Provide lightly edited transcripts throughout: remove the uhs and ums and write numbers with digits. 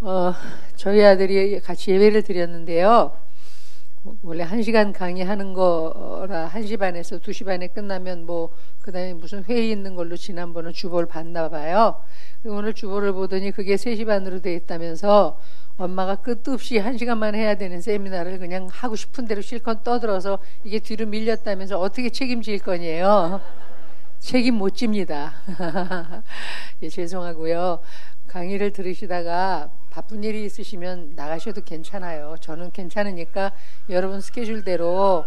어, 저희 아들이 같이 예배를 드렸는데요. 원래 1시간 강의하는 거라 1시 반에서 2시 반에 끝나면 뭐 그다음에 무슨 회의 있는 걸로 지난번은 주보를 봤나 봐요. 오늘 주보를 보더니 그게 3시 반으로 돼 있다면서 엄마가 끝도 없이 1시간만 해야 되는 세미나를 그냥 하고 싶은 대로 실컷 떠들어서 이게 뒤로 밀렸다면서 어떻게 책임질 거니에요. 책임 못 집니다. 예, 죄송하고요. 강의를 들으시다가 바쁜 일이 있으시면 나가셔도 괜찮아요. 저는 괜찮으니까 여러분 스케줄대로,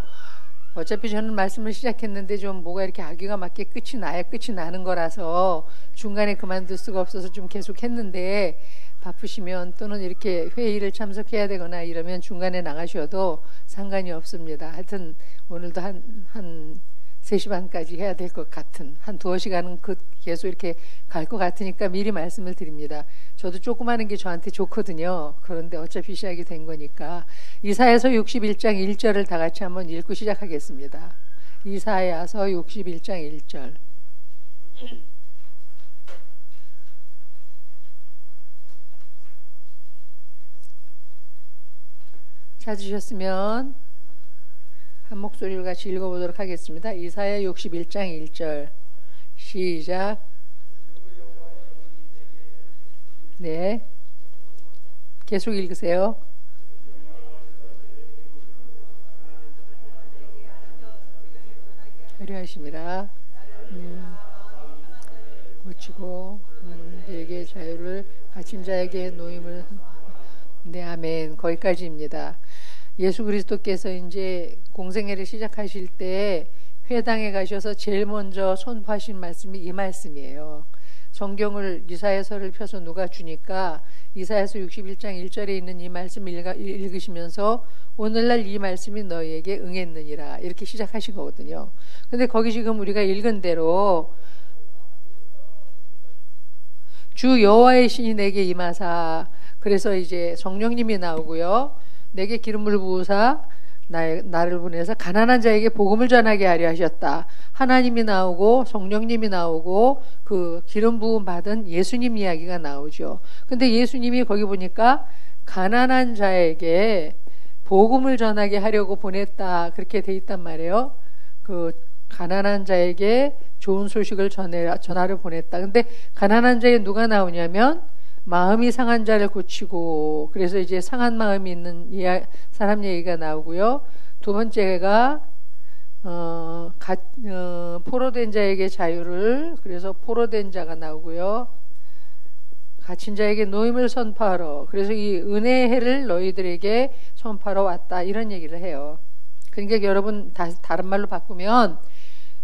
어차피 저는 말씀을 시작했는데 좀 뭐가 이렇게 아기가 맞게 끝이 나야 끝이 나는 거라서 중간에 그만둘 수가 없어서 좀 계속 했는데, 바쁘시면 또는 이렇게 회의를 참석해야 되거나 이러면 중간에 나가셔도 상관이 없습니다. 하여튼 오늘도 한 3시 반까지 해야 될 것 같은, 한 2시간은 계속 이렇게 갈 것 같으니까 미리 말씀을 드립니다. 저도 조금 하는 게 저한테 좋거든요. 그런데 어차피 시작이 된 거니까. 이사야서 61장 1절을 다 같이 한번 읽고 시작하겠습니다. 이사야서 61장 1절. 찾으셨으면 한 목소리로 같이 읽어보도록 하겠습니다. 이사야 61장 1절 시작. 네, 계속 읽으세요. 그리하심이라 고치고 내게 자유를 갇힌 자에게 노임을. 네, 아멘. 거기까지입니다. 예수 그리스도께서 이제 공생애를 시작하실 때 회당에 가셔서 제일 먼저 선포하신 말씀이 이 말씀이에요. 성경을 이사야서를 펴서 누가 주니까 이사야서 61장 1절에 있는 이 말씀 읽으시면서 오늘날 이 말씀이 너희에게 응했느니라 이렇게 시작하신 거거든요. 근데 거기 지금 우리가 읽은 대로 주 여호와의 신이 내게 임하사, 그래서 이제 성령님이 나오고요. 내게 기름을 부으사 나를 보내서 가난한 자에게 복음을 전하게 하려 하셨다. 하나님이 나오고 성령님이 나오고 그 기름 부음 받은 예수님 이야기가 나오죠. 근데 예수님이 거기 보니까 가난한 자에게 복음을 전하게 하려고 보냈다 그렇게 돼 있단 말이에요. 그 가난한 자에게 좋은 소식을 전하려 보냈다. 근데 가난한 자에 누가 나오냐면 마음이 상한 자를 고치고, 그래서 이제 상한 마음이 있는 사람 얘기가 나오고요. 두 번째가 포로된 자에게 자유를, 그래서 포로된 자가 나오고요. 갇힌 자에게 노임을 선포하러, 그래서 이 은혜의 해를 너희들에게 선포하러 왔다 이런 얘기를 해요. 그러니까 여러분 다른 말로 바꾸면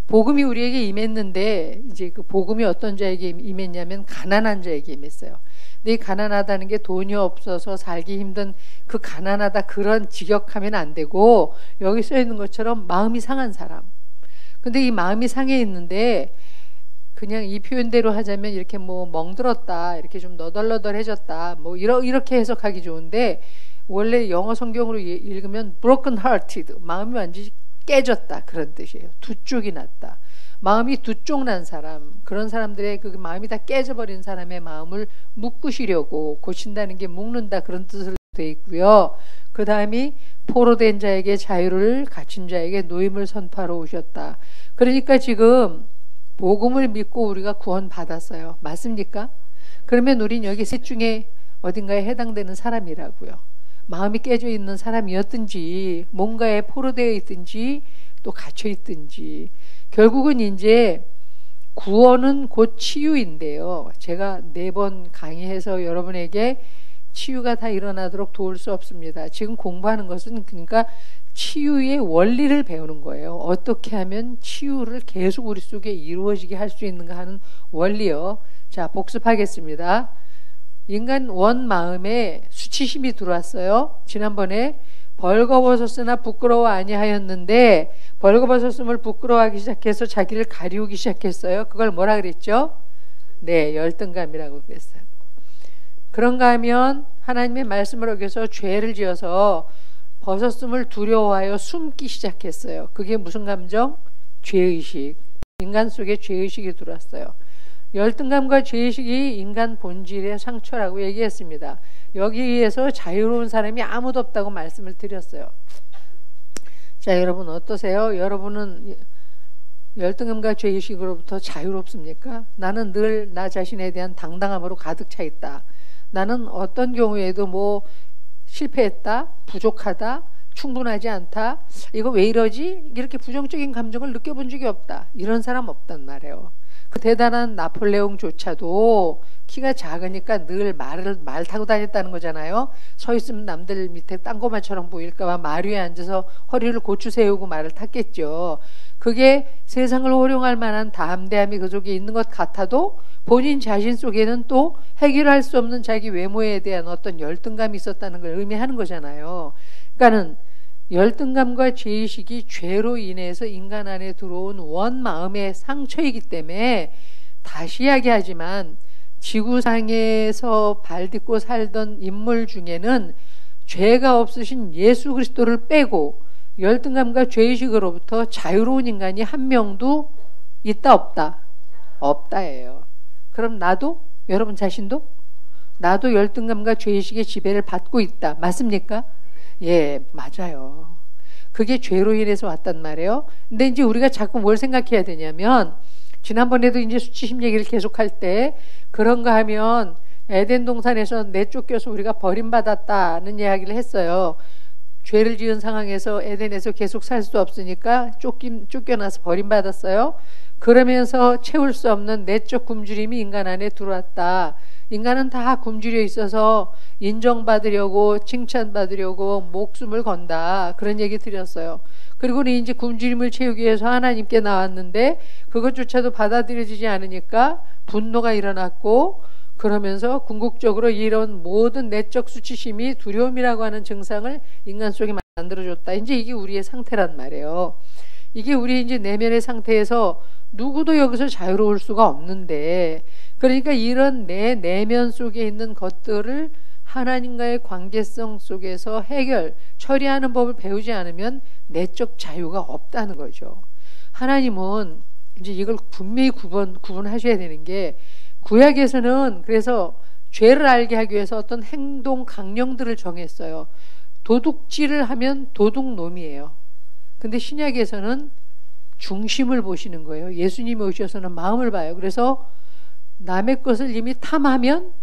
복음이 우리에게 임했는데 이제 그 복음이 어떤 자에게 임했냐면 가난한 자에게 임했어요. 근데 이 가난하다는 게 돈이 없어서 살기 힘든 그 가난하다 그런 직역하면 안 되고, 여기 써 있는 것처럼 마음이 상한 사람. 근데 이 마음이 상해 있는데 그냥 이 표현대로 하자면 이렇게 뭐 멍들었다, 이렇게 좀 너덜너덜해졌다, 뭐 이렇게 해석하기 좋은데, 원래 영어 성경으로 읽으면 broken hearted, 마음이 완전히 깨졌다 그런 뜻이에요. 두 쪽이 났다. 마음이 두 쪽 난 사람, 그런 사람들의 그 마음이 다 깨져버린 사람의 마음을 묶으시려고, 고친다는 게 묶는다 그런 뜻으로 되어 있고요. 그 다음이 포로된 자에게 자유를, 갇힌 자에게 노임을 선포하러 오셨다. 그러니까 지금 복음을 믿고 우리가 구원 받았어요. 맞습니까? 그러면 우린 여기 셋 중에 어딘가에 해당되는 사람이라고요. 마음이 깨져 있는 사람이었든지, 뭔가에 포로되어 있든지, 또 갇혀 있든지. 결국은 이제 구원은 곧 치유인데요. 제가 4번 강의해서 여러분에게 치유가 다 일어나도록 도울 수 없습니다. 지금 공부하는 것은 그러니까 치유의 원리를 배우는 거예요. 어떻게 하면 치유를 계속 우리 속에 이루어지게 할 수 있는가 하는 원리요. 자, 복습하겠습니다. 인간 원 마음에 수치심이 들어왔어요. 지난번에 벌거벗었으나 부끄러워 아니하였는데, 벌거벗었음을 부끄러워하기 시작해서 자기를 가리우기 시작했어요. 그걸 뭐라 그랬죠? 네, 열등감이라고 그랬어요. 그런가 하면 하나님의 말씀을 어겨서 죄를 지어서 벗었음을 두려워하여 숨기 시작했어요. 그게 무슨 감정? 죄의식. 인간 속에 죄의식이 들어왔어요. 열등감과 죄의식이 인간 본질의 상처라고 얘기했습니다. 여기에서 자유로운 사람이 아무도 없다고 말씀을 드렸어요. 자, 여러분 어떠세요? 여러분은 열등감과 죄의식으로부터 자유롭습니까? 나는 늘 나 자신에 대한 당당함으로 가득 차 있다. 나는 어떤 경우에도 뭐 실패했다, 부족하다, 충분하지 않다, 이거 왜 이러지? 이렇게 부정적인 감정을 느껴본 적이 없다. 이런 사람 없단 말이에요. 그 대단한 나폴레옹조차도 키가 작으니까 늘 말 타고 다녔다는 거잖아요. 서 있으면 남들 밑에 땅고마처럼 보일까봐 말 위에 앉아서 허리를 고추 세우고 말을 탔겠죠. 그게 세상을 호령할 만한 담대함이 그 속에 있는 것 같아도 본인 자신 속에는 또 해결할 수 없는 자기 외모에 대한 어떤 열등감이 있었다는 걸 의미하는 거잖아요. 그러니까는 열등감과 죄의식이 죄로 인해서 인간 안에 들어온 원마음의 상처이기 때문에 다시 이야기하지만 지구상에서 발딛고 살던 인물 중에는 죄가 없으신 예수 그리스도를 빼고 열등감과 죄의식으로부터 자유로운 인간이 한 명도 있다 없다? 없다예요. 그럼 나도? 여러분 자신도? 나도 열등감과 죄의식의 지배를 받고 있다. 맞습니까? 예, 맞아요. 그게 죄로 인해서 왔단 말이에요. 근데 이제 우리가 자꾸 뭘 생각해야 되냐면, 지난번에도 이제 수치심 얘기를 계속할 때 그런가 하면 에덴 동산에서 내쫓겨서 우리가 버림받았다는 이야기를 했어요. 죄를 지은 상황에서 에덴에서 계속 살 수 없으니까 쫓겨나서 버림받았어요. 그러면서 채울 수 없는 내적 굶주림이 인간 안에 들어왔다. 인간은 다 굶주려 있어서 인정받으려고 칭찬받으려고 목숨을 건다. 그런 얘기 드렸어요. 그리고 이제 굶주림을 채우기 위해서 하나님께 나왔는데 그것조차도 받아들여지지 않으니까 분노가 일어났고, 그러면서 궁극적으로 이런 모든 내적 수치심이 두려움이라고 하는 증상을 인간 속에 만들어줬다. 이제 이게 우리의 상태란 말이에요. 이게 우리 이제 내면의 상태에서 누구도 여기서 자유로울 수가 없는데, 그러니까 이런 내 내면 속에 있는 것들을 하나님과의 관계성 속에서 처리하는 법을 배우지 않으면 내적 자유가 없다는 거죠. 하나님은 이제 이걸 분명히 구분하셔야 되는 게, 구약에서는 그래서 죄를 알게 하기 위해서 어떤 행동 강령들을 정했어요. 도둑질을 하면 도둑놈이에요. 근데 신약에서는 중심을 보시는 거예요. 예수님이 오셔서는 마음을 봐요. 그래서 남의 것을 이미 탐하면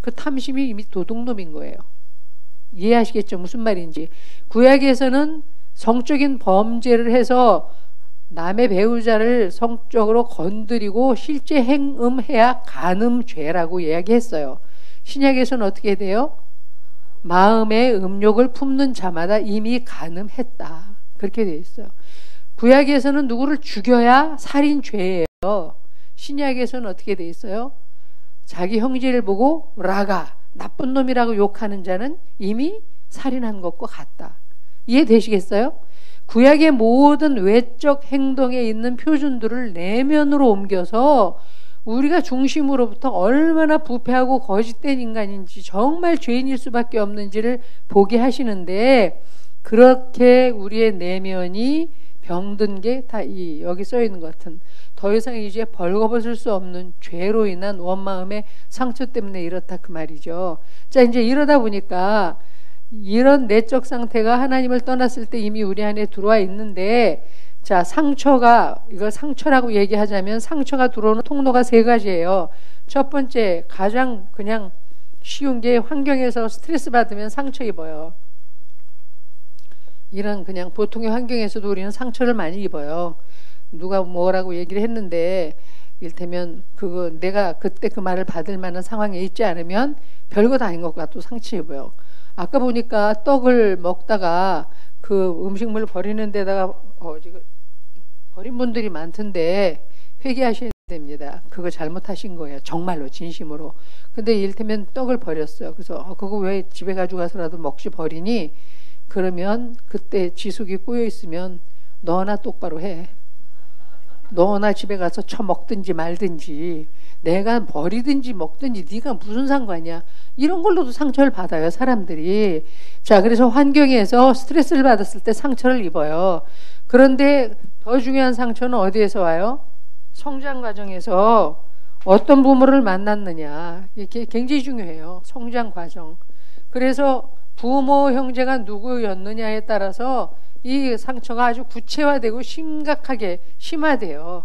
그 탐심이 이미 도둑놈인 거예요. 이해하시겠죠? 무슨 말인지. 구약에서는 성적인 범죄를 해서 남의 배우자를 성적으로 건드리고 실제 행음해야 간음죄라고 이야기했어요. 신약에서는 어떻게 돼요? 마음의 음욕을 품는 자마다 이미 간음했다. 그렇게 되어 있어요. 구약에서는 누구를 죽여야 살인죄예요. 신약에서는 어떻게 되어 있어요? 자기 형제를 보고 라가, 나쁜 놈이라고 욕하는 자는 이미 살인한 것과 같다. 이해되시겠어요? 구약의 모든 외적 행동에 있는 표준들을 내면으로 옮겨서 우리가 중심으로부터 얼마나 부패하고 거짓된 인간인지, 정말 죄인일 수밖에 없는지를 보게 하시는데, 그렇게 우리의 내면이 병든 게 다 여기 써 있는 것 같은, 더 이상 이제 벌거벗을 수 없는 죄로 인한 원마음의 상처 때문에 이렇다, 그 말이죠. 자, 이제 이러다 보니까 이런 내적 상태가 하나님을 떠났을 때 이미 우리 안에 들어와 있는데, 자, 이걸 상처라고 얘기하자면 상처가 들어오는 통로가 세 가지예요. 첫 번째, 가장 그냥 쉬운 게, 환경에서 스트레스 받으면 상처 입어요. 이런 그냥 보통의 환경에서도 우리는 상처를 많이 입어요. 누가 뭐라고 얘기를 했는데, 이를테면 내가 그때 그 말을 받을 만한 상황에 있지 않으면 별거 다 아닌 것 같고 상처 입어요. 아까 보니까 떡을 먹다가 그 음식물 버리는 데다가 버린 분들이 많던데 회개하셔야 됩니다. 그거 잘못하신 거예요. 정말로 진심으로. 근데 이를테면 떡을 버렸어요. 그래서 그거 왜 집에 가져가서라도 먹지 버리니? 그러면 그때 지숙이 꼬여 있으면 너나 똑바로 해. 너나 집에 가서 처먹든지 말든지, 내가 버리든지 먹든지 네가 무슨 상관이야. 이런 걸로도 상처를 받아요, 사람들이. 자, 그래서 환경에서 스트레스를 받았을 때 상처를 입어요. 그런데 더 중요한 상처는 어디에서 와요? 성장 과정에서 어떤 부모를 만났느냐. 이게 굉장히 중요해요. 성장 과정. 그래서 부모, 형제가 누구였느냐에 따라서 이 상처가 아주 구체화되고 심각하게 심화돼요.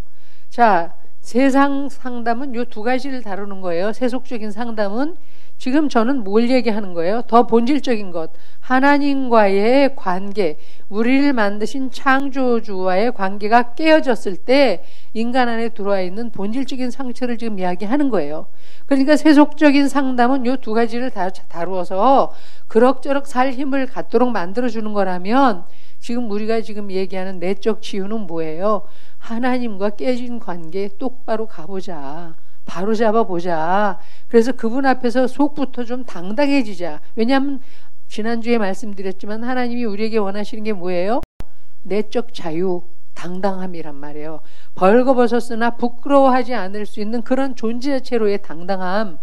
자, 세상 상담은 요 두 가지를 다루는 거예요. 세속적인 상담은 지금 저는 뭘 얘기하는 거예요? 더 본질적인 것. 하나님과의 관계, 우리를 만드신 창조주와의 관계가 깨어졌을 때 인간 안에 들어와 있는 본질적인 상처를 지금 이야기하는 거예요. 그러니까 세속적인 상담은 요 두 가지를 다루어서 그럭저럭 살 힘을 갖도록 만들어주는 거라면 지금 우리가 지금 얘기하는 내적 치유는 뭐예요? 하나님과 깨진 관계 똑바로 가보자. 바로 잡아보자. 그래서 그분 앞에서 속부터 좀 당당해지자. 왜냐하면 지난주에 말씀드렸지만 하나님이 우리에게 원하시는 게 뭐예요? 내적 자유, 당당함이란 말이에요. 벌거벗었으나 부끄러워하지 않을 수 있는 그런 존재 자체로의 당당함.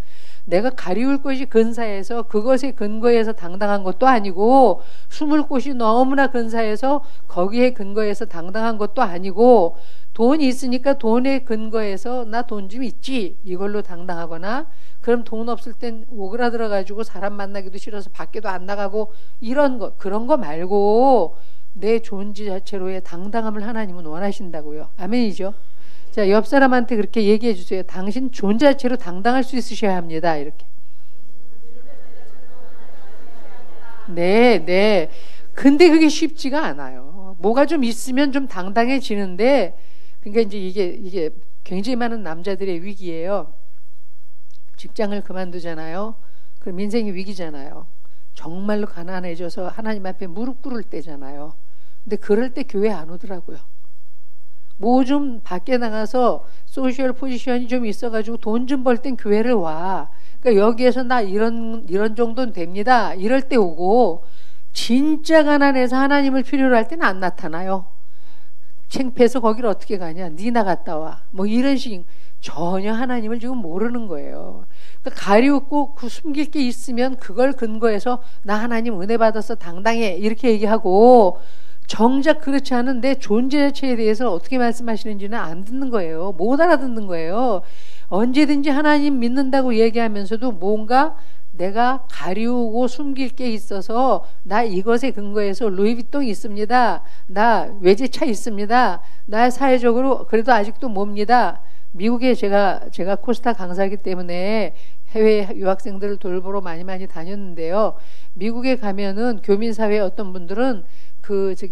내가 가리울 것이 근사해서 그것에 근거해서 당당한 것도 아니고, 숨을 곳이 너무나 근사해서 거기에 근거해서 당당한 것도 아니고, 돈이 있으니까 돈에 근거해서 나 돈 좀 있지 이걸로 당당하거나, 그럼 돈 없을 땐 오그라들어 가지고 사람 만나기도 싫어서 밖에도 안 나가고 이런 거, 그런 거 말고 내 존재 자체로의 당당함을 하나님은 원하신다고요. 아멘이죠. 자, 옆 사람한테 그렇게 얘기해 주세요. 당신 존재 자체로 당당할 수 있으셔야 합니다. 이렇게. 네. 근데 그게 쉽지가 않아요. 뭐가 좀 있으면 좀 당당해지는데, 그러니까 이제 이게 굉장히 많은 남자들의 위기예요. 직장을 그만두잖아요. 그럼 인생이 위기잖아요. 정말로 가난해져서 하나님 앞에 무릎 꿇을 때잖아요. 근데 그럴 때 교회 안 오더라고요. 뭐 좀 밖에 나가서 소셜 포지션이 좀 있어가지고 돈 좀 벌 땐 교회를 와. 그러니까 여기에서 나 이런 정도는 됩니다. 이럴 때 오고, 진짜 가난해서 하나님을 필요로 할 때는 안 나타나요. 창피해서 거기를 어떻게 가냐. 니 나갔다 와. 뭐 이런 식. 전혀 하나님을 지금 모르는 거예요. 그러니까 가리우고 그 숨길 게 있으면 그걸 근거해서 나 하나님 은혜 받아서 당당해 이렇게 얘기하고, 정작 그렇지 않은 내 존재 자체에 대해서 어떻게 말씀하시는지는 안 듣는 거예요. 못 알아듣는 거예요. 언제든지 하나님 믿는다고 얘기하면서도 뭔가 내가 가리우고 숨길 게 있어서, 나 이것에 근거해서 루이비통 있습니다. 나 외제차 있습니다. 나 사회적으로 그래도 아직도 뭡니다. 미국에 제가 코스타 강사이기 때문에 해외 유학생들을 돌보러 많이 다녔는데요. 미국에 가면은 교민사회 어떤 분들은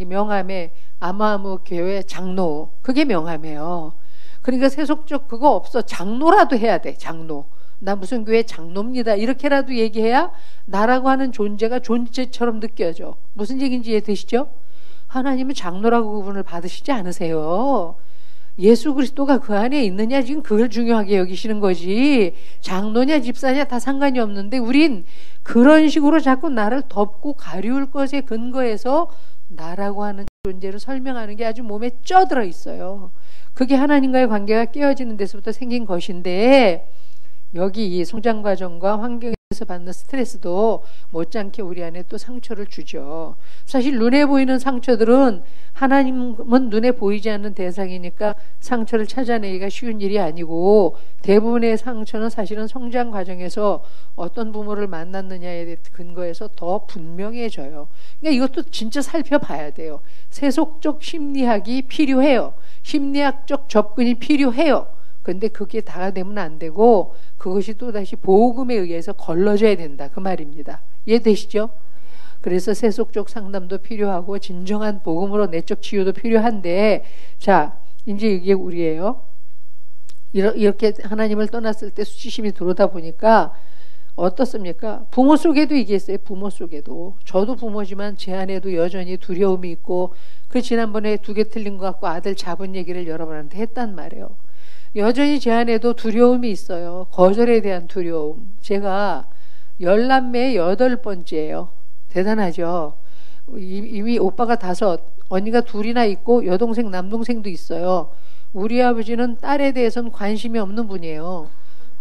명함에 아무아무 교회 장로, 그게 명함이에요. 그러니까 세속적 그거 없어. 장로라도 해야 돼. 장로. 나 무슨 교회 장로입니다. 이렇게라도 얘기해야 나라고 하는 존재가 존재처럼 느껴져. 무슨 얘기인지 이해되시죠? 하나님은 장로라고 구분을 받으시지 않으세요. 예수 그리스도가 그 안에 있느냐, 지금 그걸 중요하게 여기시는 거지. 장로냐 집사냐 다 상관이 없는데, 우린 그런 식으로 자꾸 나를 덮고 가리울 것에 근거해서 나라고 하는 존재를 설명하는 게 아주 몸에 쪄들어 있어요. 그게 하나님과의 관계가 깨어지는 데서부터 생긴 것인데, 여기 이 성장 과정과 환경에서 받는 스트레스도 못지않게 우리 안에 또 상처를 주죠. 사실 눈에 보이는 상처들은, 하나님은 눈에 보이지 않는 대상이니까 상처를 찾아내기가 쉬운 일이 아니고, 대부분의 상처는 사실은 성장 과정에서 어떤 부모를 만났느냐에 근거해서 더 분명해져요. 그러니까 이것도 진짜 살펴봐야 돼요. 세속적 심리학이 필요해요. 심리학적 접근이 필요해요. 근데 그게 다가 되면 안 되고, 그것이 또다시 복음에 의해서 걸러져야 된다, 그 말입니다. 이해되시죠? 그래서 세속적 상담도 필요하고 진정한 복음으로 내적 치유도 필요한데, 자, 이제 이게 우리예요. 이렇게 하나님을 떠났을 때 수치심이 들어오다 보니까 어떻습니까? 부모 속에도 이게 있어요. 부모 속에도. 저도 부모지만 제 안에도 여전히 두려움이 있고, 지난번에 2개 틀린 것 같고 아들 잡은 얘기를 여러분한테 했단 말이에요. 여전히 제 안에도 두려움이 있어요. 거절에 대한 두려움. 제가 10남매의 8번째예요. 대단하죠. 이미 오빠가 5, 언니가 2이나 있고 여동생 남동생도 있어요. 우리 아버지는 딸에 대해서는 관심이 없는 분이에요.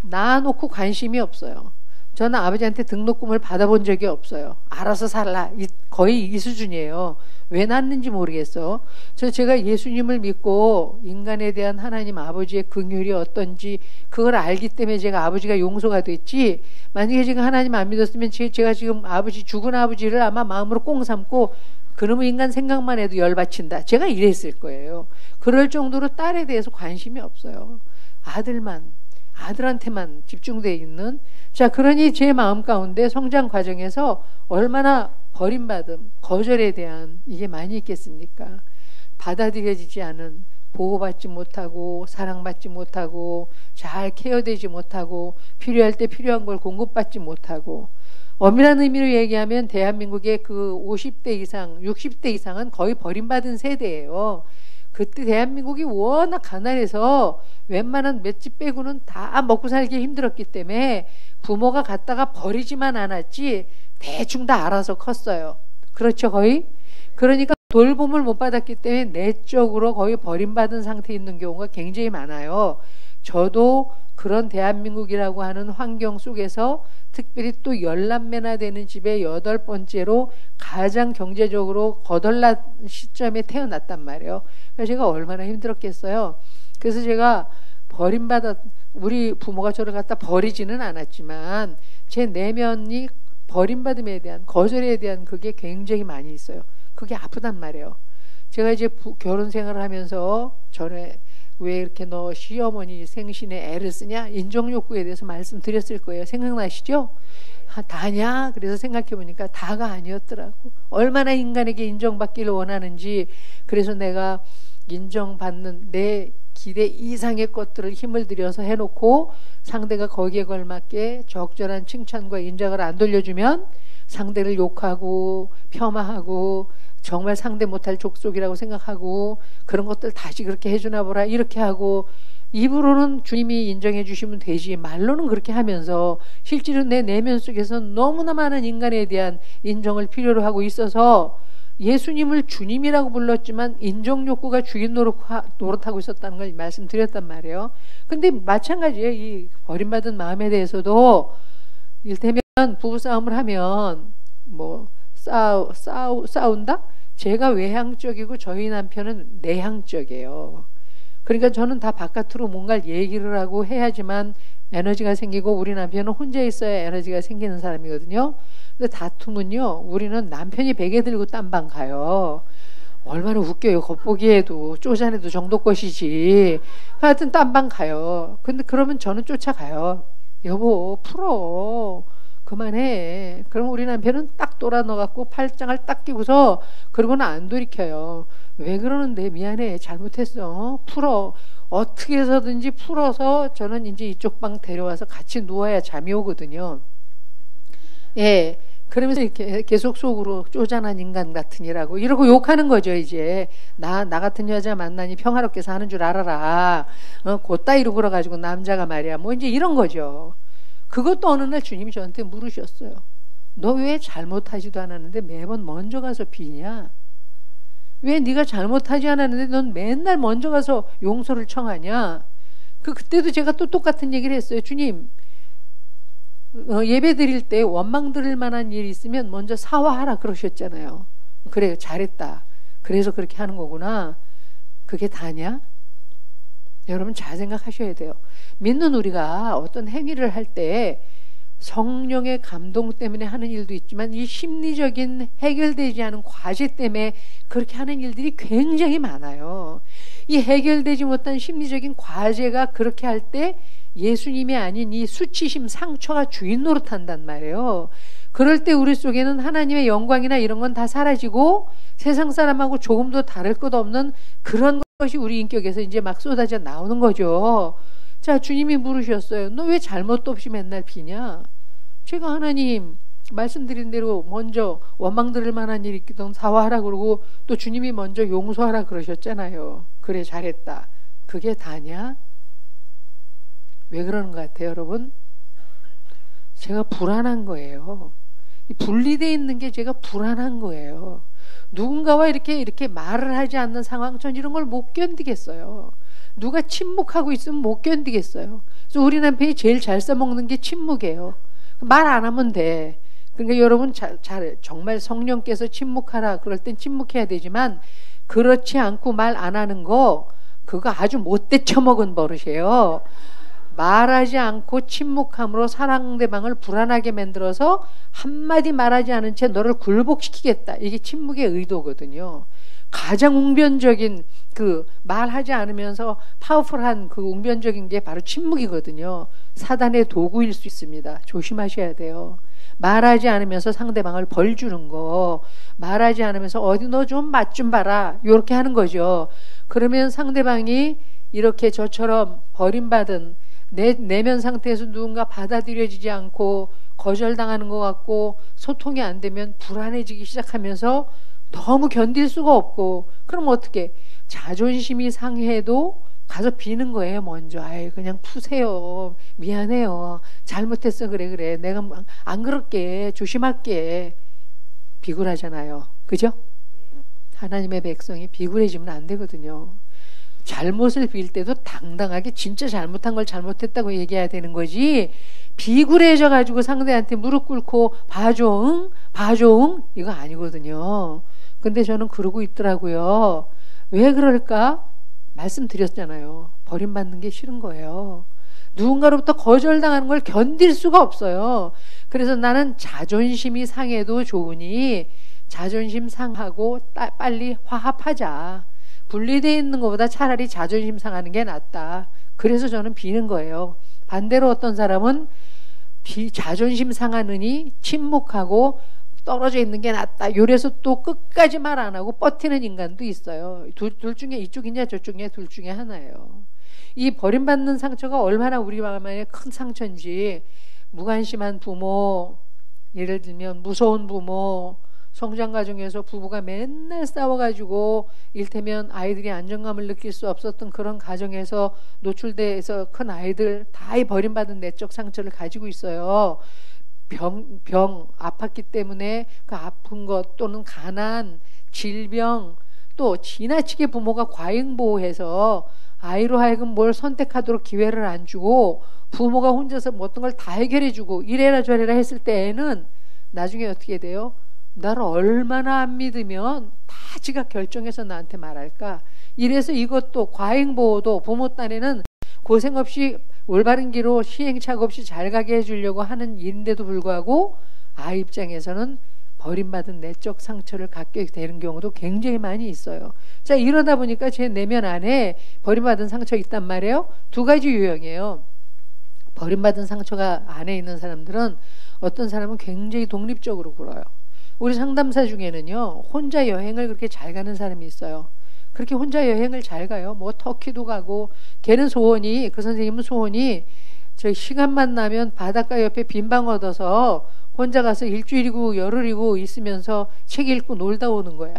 낳아놓고 관심이 없어요. 저는 아버지한테 등록금을 받아본 적이 없어요. 알아서 살라. 거의 이 수준이에요. 왜 낳는지 모르겠어. 제가 예수님을 믿고 인간에 대한 하나님 아버지의 긍휼이 어떤지 그걸 알기 때문에 제가 아버지가 용서가 됐지. 만약에 제가 하나님 안 믿었으면 제가 지금 죽은 아버지를 아마 마음으로 꽁 삼고 그놈의 인간 생각만 해도 열받친다. 제가 이랬을 거예요. 그럴 정도로 딸에 대해서 관심이 없어요. 아들한테만 집중되어 있는. 자, 그러니 제 마음 가운데 성장 과정에서 얼마나 버림받음, 거절에 대한 이게 많이 있겠습니까? 받아들여지지 않은, 보호받지 못하고 사랑받지 못하고 잘 케어되지 못하고 필요할 때 필요한 걸 공급받지 못하고. 엄밀한 의미로 얘기하면 대한민국의 그 50대 이상, 60대 이상은 거의 버림받은 세대예요. 그때 대한민국이 워낙 가난해서 웬만한 몇 집 빼고는 다 먹고 살기 힘들었기 때문에 부모가 갖다가 버리지만 않았지 대충 다 알아서 컸어요. 그렇죠, 거의? 그러니까 돌봄을 못 받았기 때문에 내적으로 거의 버림받은 상태에 있는 경우가 굉장히 많아요. 저도 그런 대한민국이라고 하는 환경 속에서 특별히 또 10남매나 되는 집의 8번째로 가장 경제적으로 거덜난 시점에 태어났단 말이에요. 그래서 제가 얼마나 힘들었겠어요. 그래서 제가 우리 부모가 저를 갖다 버리지는 않았지만 제 내면이 버림받음에 대한, 거절에 대한 그게 굉장히 많이 있어요. 그게 아프단 말이에요. 제가 이제 결혼 생활을 하면서 전에 왜 이렇게 너 시어머니 생신에 애를 쓰냐? 인정욕구에 대해서 말씀드렸을 거예요. 생각나시죠? 다냐? 그래서 생각해보니까 다가 아니었더라고. 얼마나 인간에게 인정받기를 원하는지. 그래서 내가 인정받는 내 기대 이상의 것들을 힘을 들여서 해놓고 상대가 거기에 걸맞게 적절한 칭찬과 인정을 안 돌려주면 상대를 욕하고 폄하하고 정말 상대 못할 족속이라고 생각하고 그런 것들 다시 그렇게 해주나 보라 이렇게 하고, 입으로는 주님이 인정해 주시면 되지 말로는 그렇게 하면서 실제로 내 내면 속에서 너무나 많은 인간에 대한 인정을 필요로 하고 있어서 예수님을 주님이라고 불렀지만 인정 욕구가 주인 노릇하고 있었다는 걸 말씀드렸단 말이에요. 근데 마찬가지예요. 이 버림받은 마음에 대해서도 이를테면 부부싸움을 하면 뭐 싸운다? 제가 외향적이고 저희 남편은 내향적이에요. 그러니까 저는 다 바깥으로 뭔가를 얘기를 하고 해야지만 에너지가 생기고 우리 남편은 혼자 있어야 에너지가 생기는 사람이거든요. 근데 다툼은요, 우리는 남편이 베개 들고 딴방 가요. 얼마나 웃겨요. 겉보기에도 쪼잔해도 정도 것이지. 하여튼 딴방 가요. 근데 그러면 저는 쫓아가요. 여보 풀어, 그만해. 그럼 우리 남편은 딱 돌아 넣어갖고 팔짱을 딱 끼고서 그러고는 안 돌이켜요. 왜 그러는데? 미안해, 잘못했어, 풀어. 어떻게 해서든지 풀어서 저는 이제 이쪽 방 데려와서 같이 누워야 잠이 오거든요. 예, 그러면서 이렇게 계속 속으로 쪼잔한 인간 같으니라고 이러고 욕하는 거죠. 이제 나 같은 여자 만나니 평화롭게 사는 줄 알아라. 곧따이로 굴어가지고 남자가 말이야, 뭐 이제 이런 거죠. 그것도 어느 날 주님이 저한테 물으셨어요. 너 왜 잘못하지도 않았는데 매번 먼저 가서 비냐? 왜 네가 잘못하지 않았는데 넌 맨날 먼저 가서 용서를 청하냐? 그때도 제가 또 똑같은 얘기를 했어요. 주님, 예배 드릴 때 원망 들을 만한 일이 있으면 먼저 사과하라 그러셨잖아요. 그래요, 잘했다. 그래서 그렇게 하는 거구나. 그게 다냐? 여러분 잘 생각하셔야 돼요. 믿는 우리가 어떤 행위를 할 때 성령의 감동 때문에 하는 일도 있지만 이 심리적인 해결되지 않은 과제 때문에 그렇게 하는 일들이 굉장히 많아요. 이 해결되지 못한 심리적인 과제가 그렇게 할 때 예수님이 아닌 이 수치심, 상처가 주인 노릇한단 말이에요. 그럴 때 우리 속에는 하나님의 영광이나 이런 건 다 사라지고 세상 사람하고 조금도 다를 것 없는 그런 것이 우리 인격에서 이제 막 쏟아져 나오는 거죠. 자, 주님이 물으셨어요. 너 왜 잘못도 없이 맨날 비냐? 제가 하나님 말씀드린 대로 먼저 원망 들을 만한 일이 있거든 사과하라 그러고 또 주님이 먼저 용서하라 그러셨잖아요. 그래, 잘했다. 그게 다냐? 왜 그러는 것 같아요, 여러분? 제가 불안한 거예요. 분리되어 있는 게 제가 불안한 거예요. 누군가와 이렇게 말을 하지 않는 상황, 전 이런 걸 못 견디겠어요. 누가 침묵하고 있으면 못 견디겠어요. 그래서 우리 남편이 제일 잘 써먹는 게 침묵이에요. 말 안 하면 돼. 그러니까 여러분 정말 성령께서 침묵하라 그럴 땐 침묵해야 되지만 그렇지 않고 말 안 하는 거 그거 아주 못돼 처먹은 버릇이에요. 말하지 않고 침묵함으로 상대방을 불안하게 만들어서 한마디 말하지 않은 채 너를 굴복시키겠다. 이게 침묵의 의도거든요. 가장 웅변적인 그 말하지 않으면서 파워풀한 그 웅변적인 게 바로 침묵이거든요. 사단의 도구일 수 있습니다. 조심하셔야 돼요. 말하지 않으면서 상대방을 벌 주는 거, 말하지 않으면서 어디 너 좀 맛 좀 봐라 이렇게 하는 거죠. 그러면 상대방이 이렇게 저처럼 버림받은 내면 상태에서 누군가 받아들여지지 않고 거절당하는 것 같고 소통이 안 되면 불안해지기 시작하면서 너무 견딜 수가 없고 그럼 어떻게 자존심이 상해도 가서 비는 거예요. 먼저 아이 그냥 푸세요. 미안해요. 잘못했어. 그래 내가 안 그럴게. 조심할게. 비굴하잖아요. 그죠? 하나님의 백성이 비굴해지면 안 되거든요. 잘못을 빌 때도 당당하게 진짜 잘못한 걸 잘못했다고 얘기해야 되는 거지 비굴해져 가지고 상대한테 무릎 꿇고 봐줘 응? 봐줘 응? 이거 아니거든요. 근데 저는 그러고 있더라고요. 왜 그럴까? 말씀드렸잖아요. 버림받는 게 싫은 거예요. 누군가로부터 거절당하는 걸 견딜 수가 없어요. 그래서 나는 자존심이 상해도 좋으니 자존심 상하고 빨리 화합하자. 분리되어 있는 것보다 차라리 자존심 상하는 게 낫다. 그래서 저는 비는 거예요. 반대로 어떤 사람은 자존심 상하느니 침묵하고 떨어져 있는 게 낫다. 이래서 또 끝까지 말 안 하고 버티는 인간도 있어요. 둘 중에 이쪽이냐 저쪽이냐 둘 중에 하나예요. 이 버림받는 상처가 얼마나 우리 마음에 큰 상처인지 무관심한 부모, 예를 들면 무서운 부모, 성장 과정에서 부부가 맨날 싸워가지고 일테면 아이들이 안정감을 느낄 수 없었던 그런 가정에서 노출돼서 큰 아이들 다 이 버림받은 내적 상처를 가지고 있어요. 병 아팠기 때문에 그 아픈 것 또는 가난, 질병 또 지나치게 부모가 과잉보호해서 아이로 하여금 뭘 선택하도록 기회를 안 주고 부모가 혼자서 뭐 어떤 걸 다 해결해주고 이래라 저래라 했을 때에는 나중에 어떻게 돼요? 나를 얼마나 안 믿으면 다 지가 결정해서 나한테 말할까? 이래서 이것도 과잉보호도 부모 딴에는 고생 없이 올바른 길로 시행착오 없이 잘 가게 해주려고 하는 일인데도 불구하고 아이 입장에서는 버림받은 내적 상처를 갖게 되는 경우도 굉장히 많이 있어요. 자, 이러다 보니까 제 내면 안에 버림받은 상처가 있단 말이에요. 두 가지 유형이에요. 버림받은 상처가 안에 있는 사람들은 어떤 사람은 굉장히 독립적으로 굴어요. 우리 상담사 중에는요, 혼자 여행을 그렇게 잘 가는 사람이 있어요. 그렇게 혼자 여행을 잘 가요. 뭐 터키도 가고, 걔는 소원이, 그 선생님은 소원이 저 시간만 나면 바닷가 옆에 빈방 얻어서 혼자 가서 일주일이고 열흘이고 있으면서 책 읽고 놀다 오는 거야.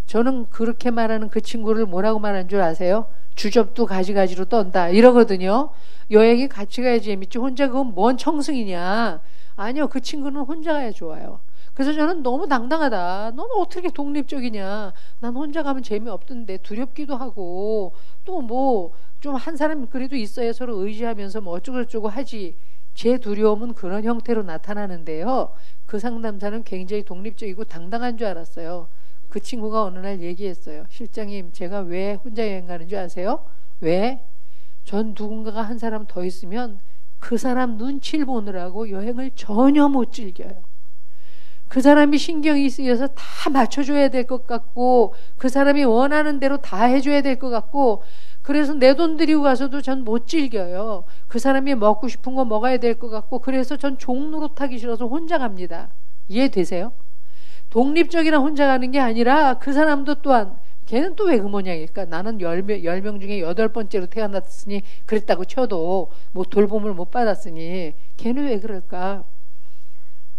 저는 그렇게 말하는 그 친구를 뭐라고 말하는 줄 아세요? 주접도 가지가지로 떤다 이러거든요. 여행이 같이 가야 재밌지 혼자 그건 뭔 청승이냐. 아니요, 그 친구는 혼자 가야 좋아요. 그래서 저는 너무 당당하다. 너는 어떻게 독립적이냐. 난 혼자 가면 재미없던데 두렵기도 하고 또 뭐 좀 한 사람 그래도 있어야 서로 의지하면서 뭐 어쩌고저쩌고 하지. 제 두려움은 그런 형태로 나타나는데요. 그 상담사는 굉장히 독립적이고 당당한 줄 알았어요. 그 친구가 어느 날 얘기했어요. 실장님, 제가 왜 혼자 여행 가는 줄 아세요? 왜? 전 누군가가 한 사람 더 있으면 그 사람 눈치를 보느라고 여행을 전혀 못 즐겨요. 그 사람이 신경이 쓰여서 다 맞춰줘야 될 것 같고 그 사람이 원하는 대로 다 해줘야 될 것 같고 그래서 내 돈 들이고 가서도 전 못 즐겨요. 그 사람이 먹고 싶은 거 먹어야 될 것 같고 그래서 전 종로릇하기 싫어서 혼자 갑니다. 이해되세요? 독립적이나 혼자 가는 게 아니라 그 사람도 또한 걔는 또 왜 그 모양일까? 나는 10명 중에 8번째로 태어났으니 그랬다고 쳐도 뭐 돌봄을 못 받았으니 걔는 왜 그럴까?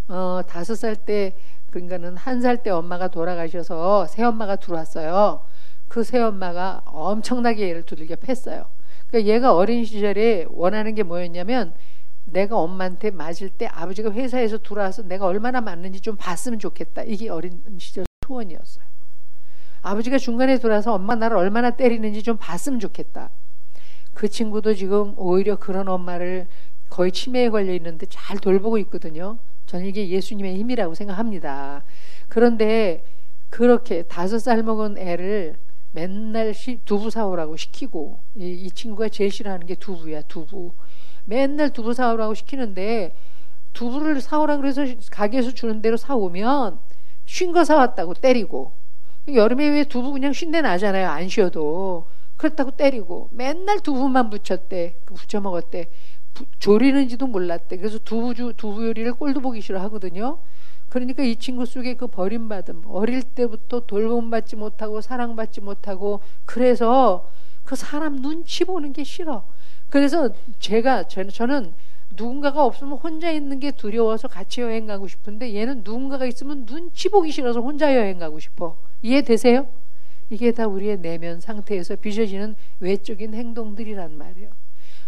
5살 때 그러니까는 1살 때 엄마가 돌아가셔서 새엄마가 들어왔어요. 그 새엄마가 엄청나게 얘를 두들겨 팼어요. 그러니까 얘가 어린 시절에 원하는 게 뭐였냐면 내가 엄마한테 맞을 때 아버지가 회사에서 들어와서 내가 얼마나 맞는지 좀 봤으면 좋겠다. 이게 어린 시절 소원이었어요. 아버지가 중간에 들어와서 엄마 나를 얼마나 때리는지 좀 봤으면 좋겠다. 그 친구도 지금 오히려 그런 엄마를 거의 치매에 걸려 있는데 잘 돌보고 있거든요. 저는 이게 예수님의 힘이라고 생각합니다. 그런데 그렇게 5살 먹은 애를 맨날 두부 사오라고 시키고, 이 친구가 제일 싫어하는 게 두부야, 두부. 맨날 두부 사오라고 시키는데 두부를 사오라고 그래서 가게에서 주는 대로 사오면 쉰 거 사왔다고 때리고, 여름에 왜 두부 그냥 쉰내 나잖아요, 안 쉬어도. 그렇다고 때리고 맨날 두부만 부쳐 먹었대. 조리는지도 몰랐대. 그래서 두부 요리를 꼴도 보기 싫어하거든요. 그러니까 이 친구 속에 그 버림받음, 어릴 때부터 돌봄받지 못하고 사랑받지 못하고, 그래서 그 사람 눈치 보는 게 싫어. 그래서 저는 누군가가 없으면 혼자 있는 게 두려워서 같이 여행 가고 싶은데, 얘는 누군가가 있으면 눈치 보기 싫어서 혼자 여행 가고 싶어. 이해되세요? 이게 다 우리의 내면 상태에서 빚어지는 외적인 행동들이란 말이에요.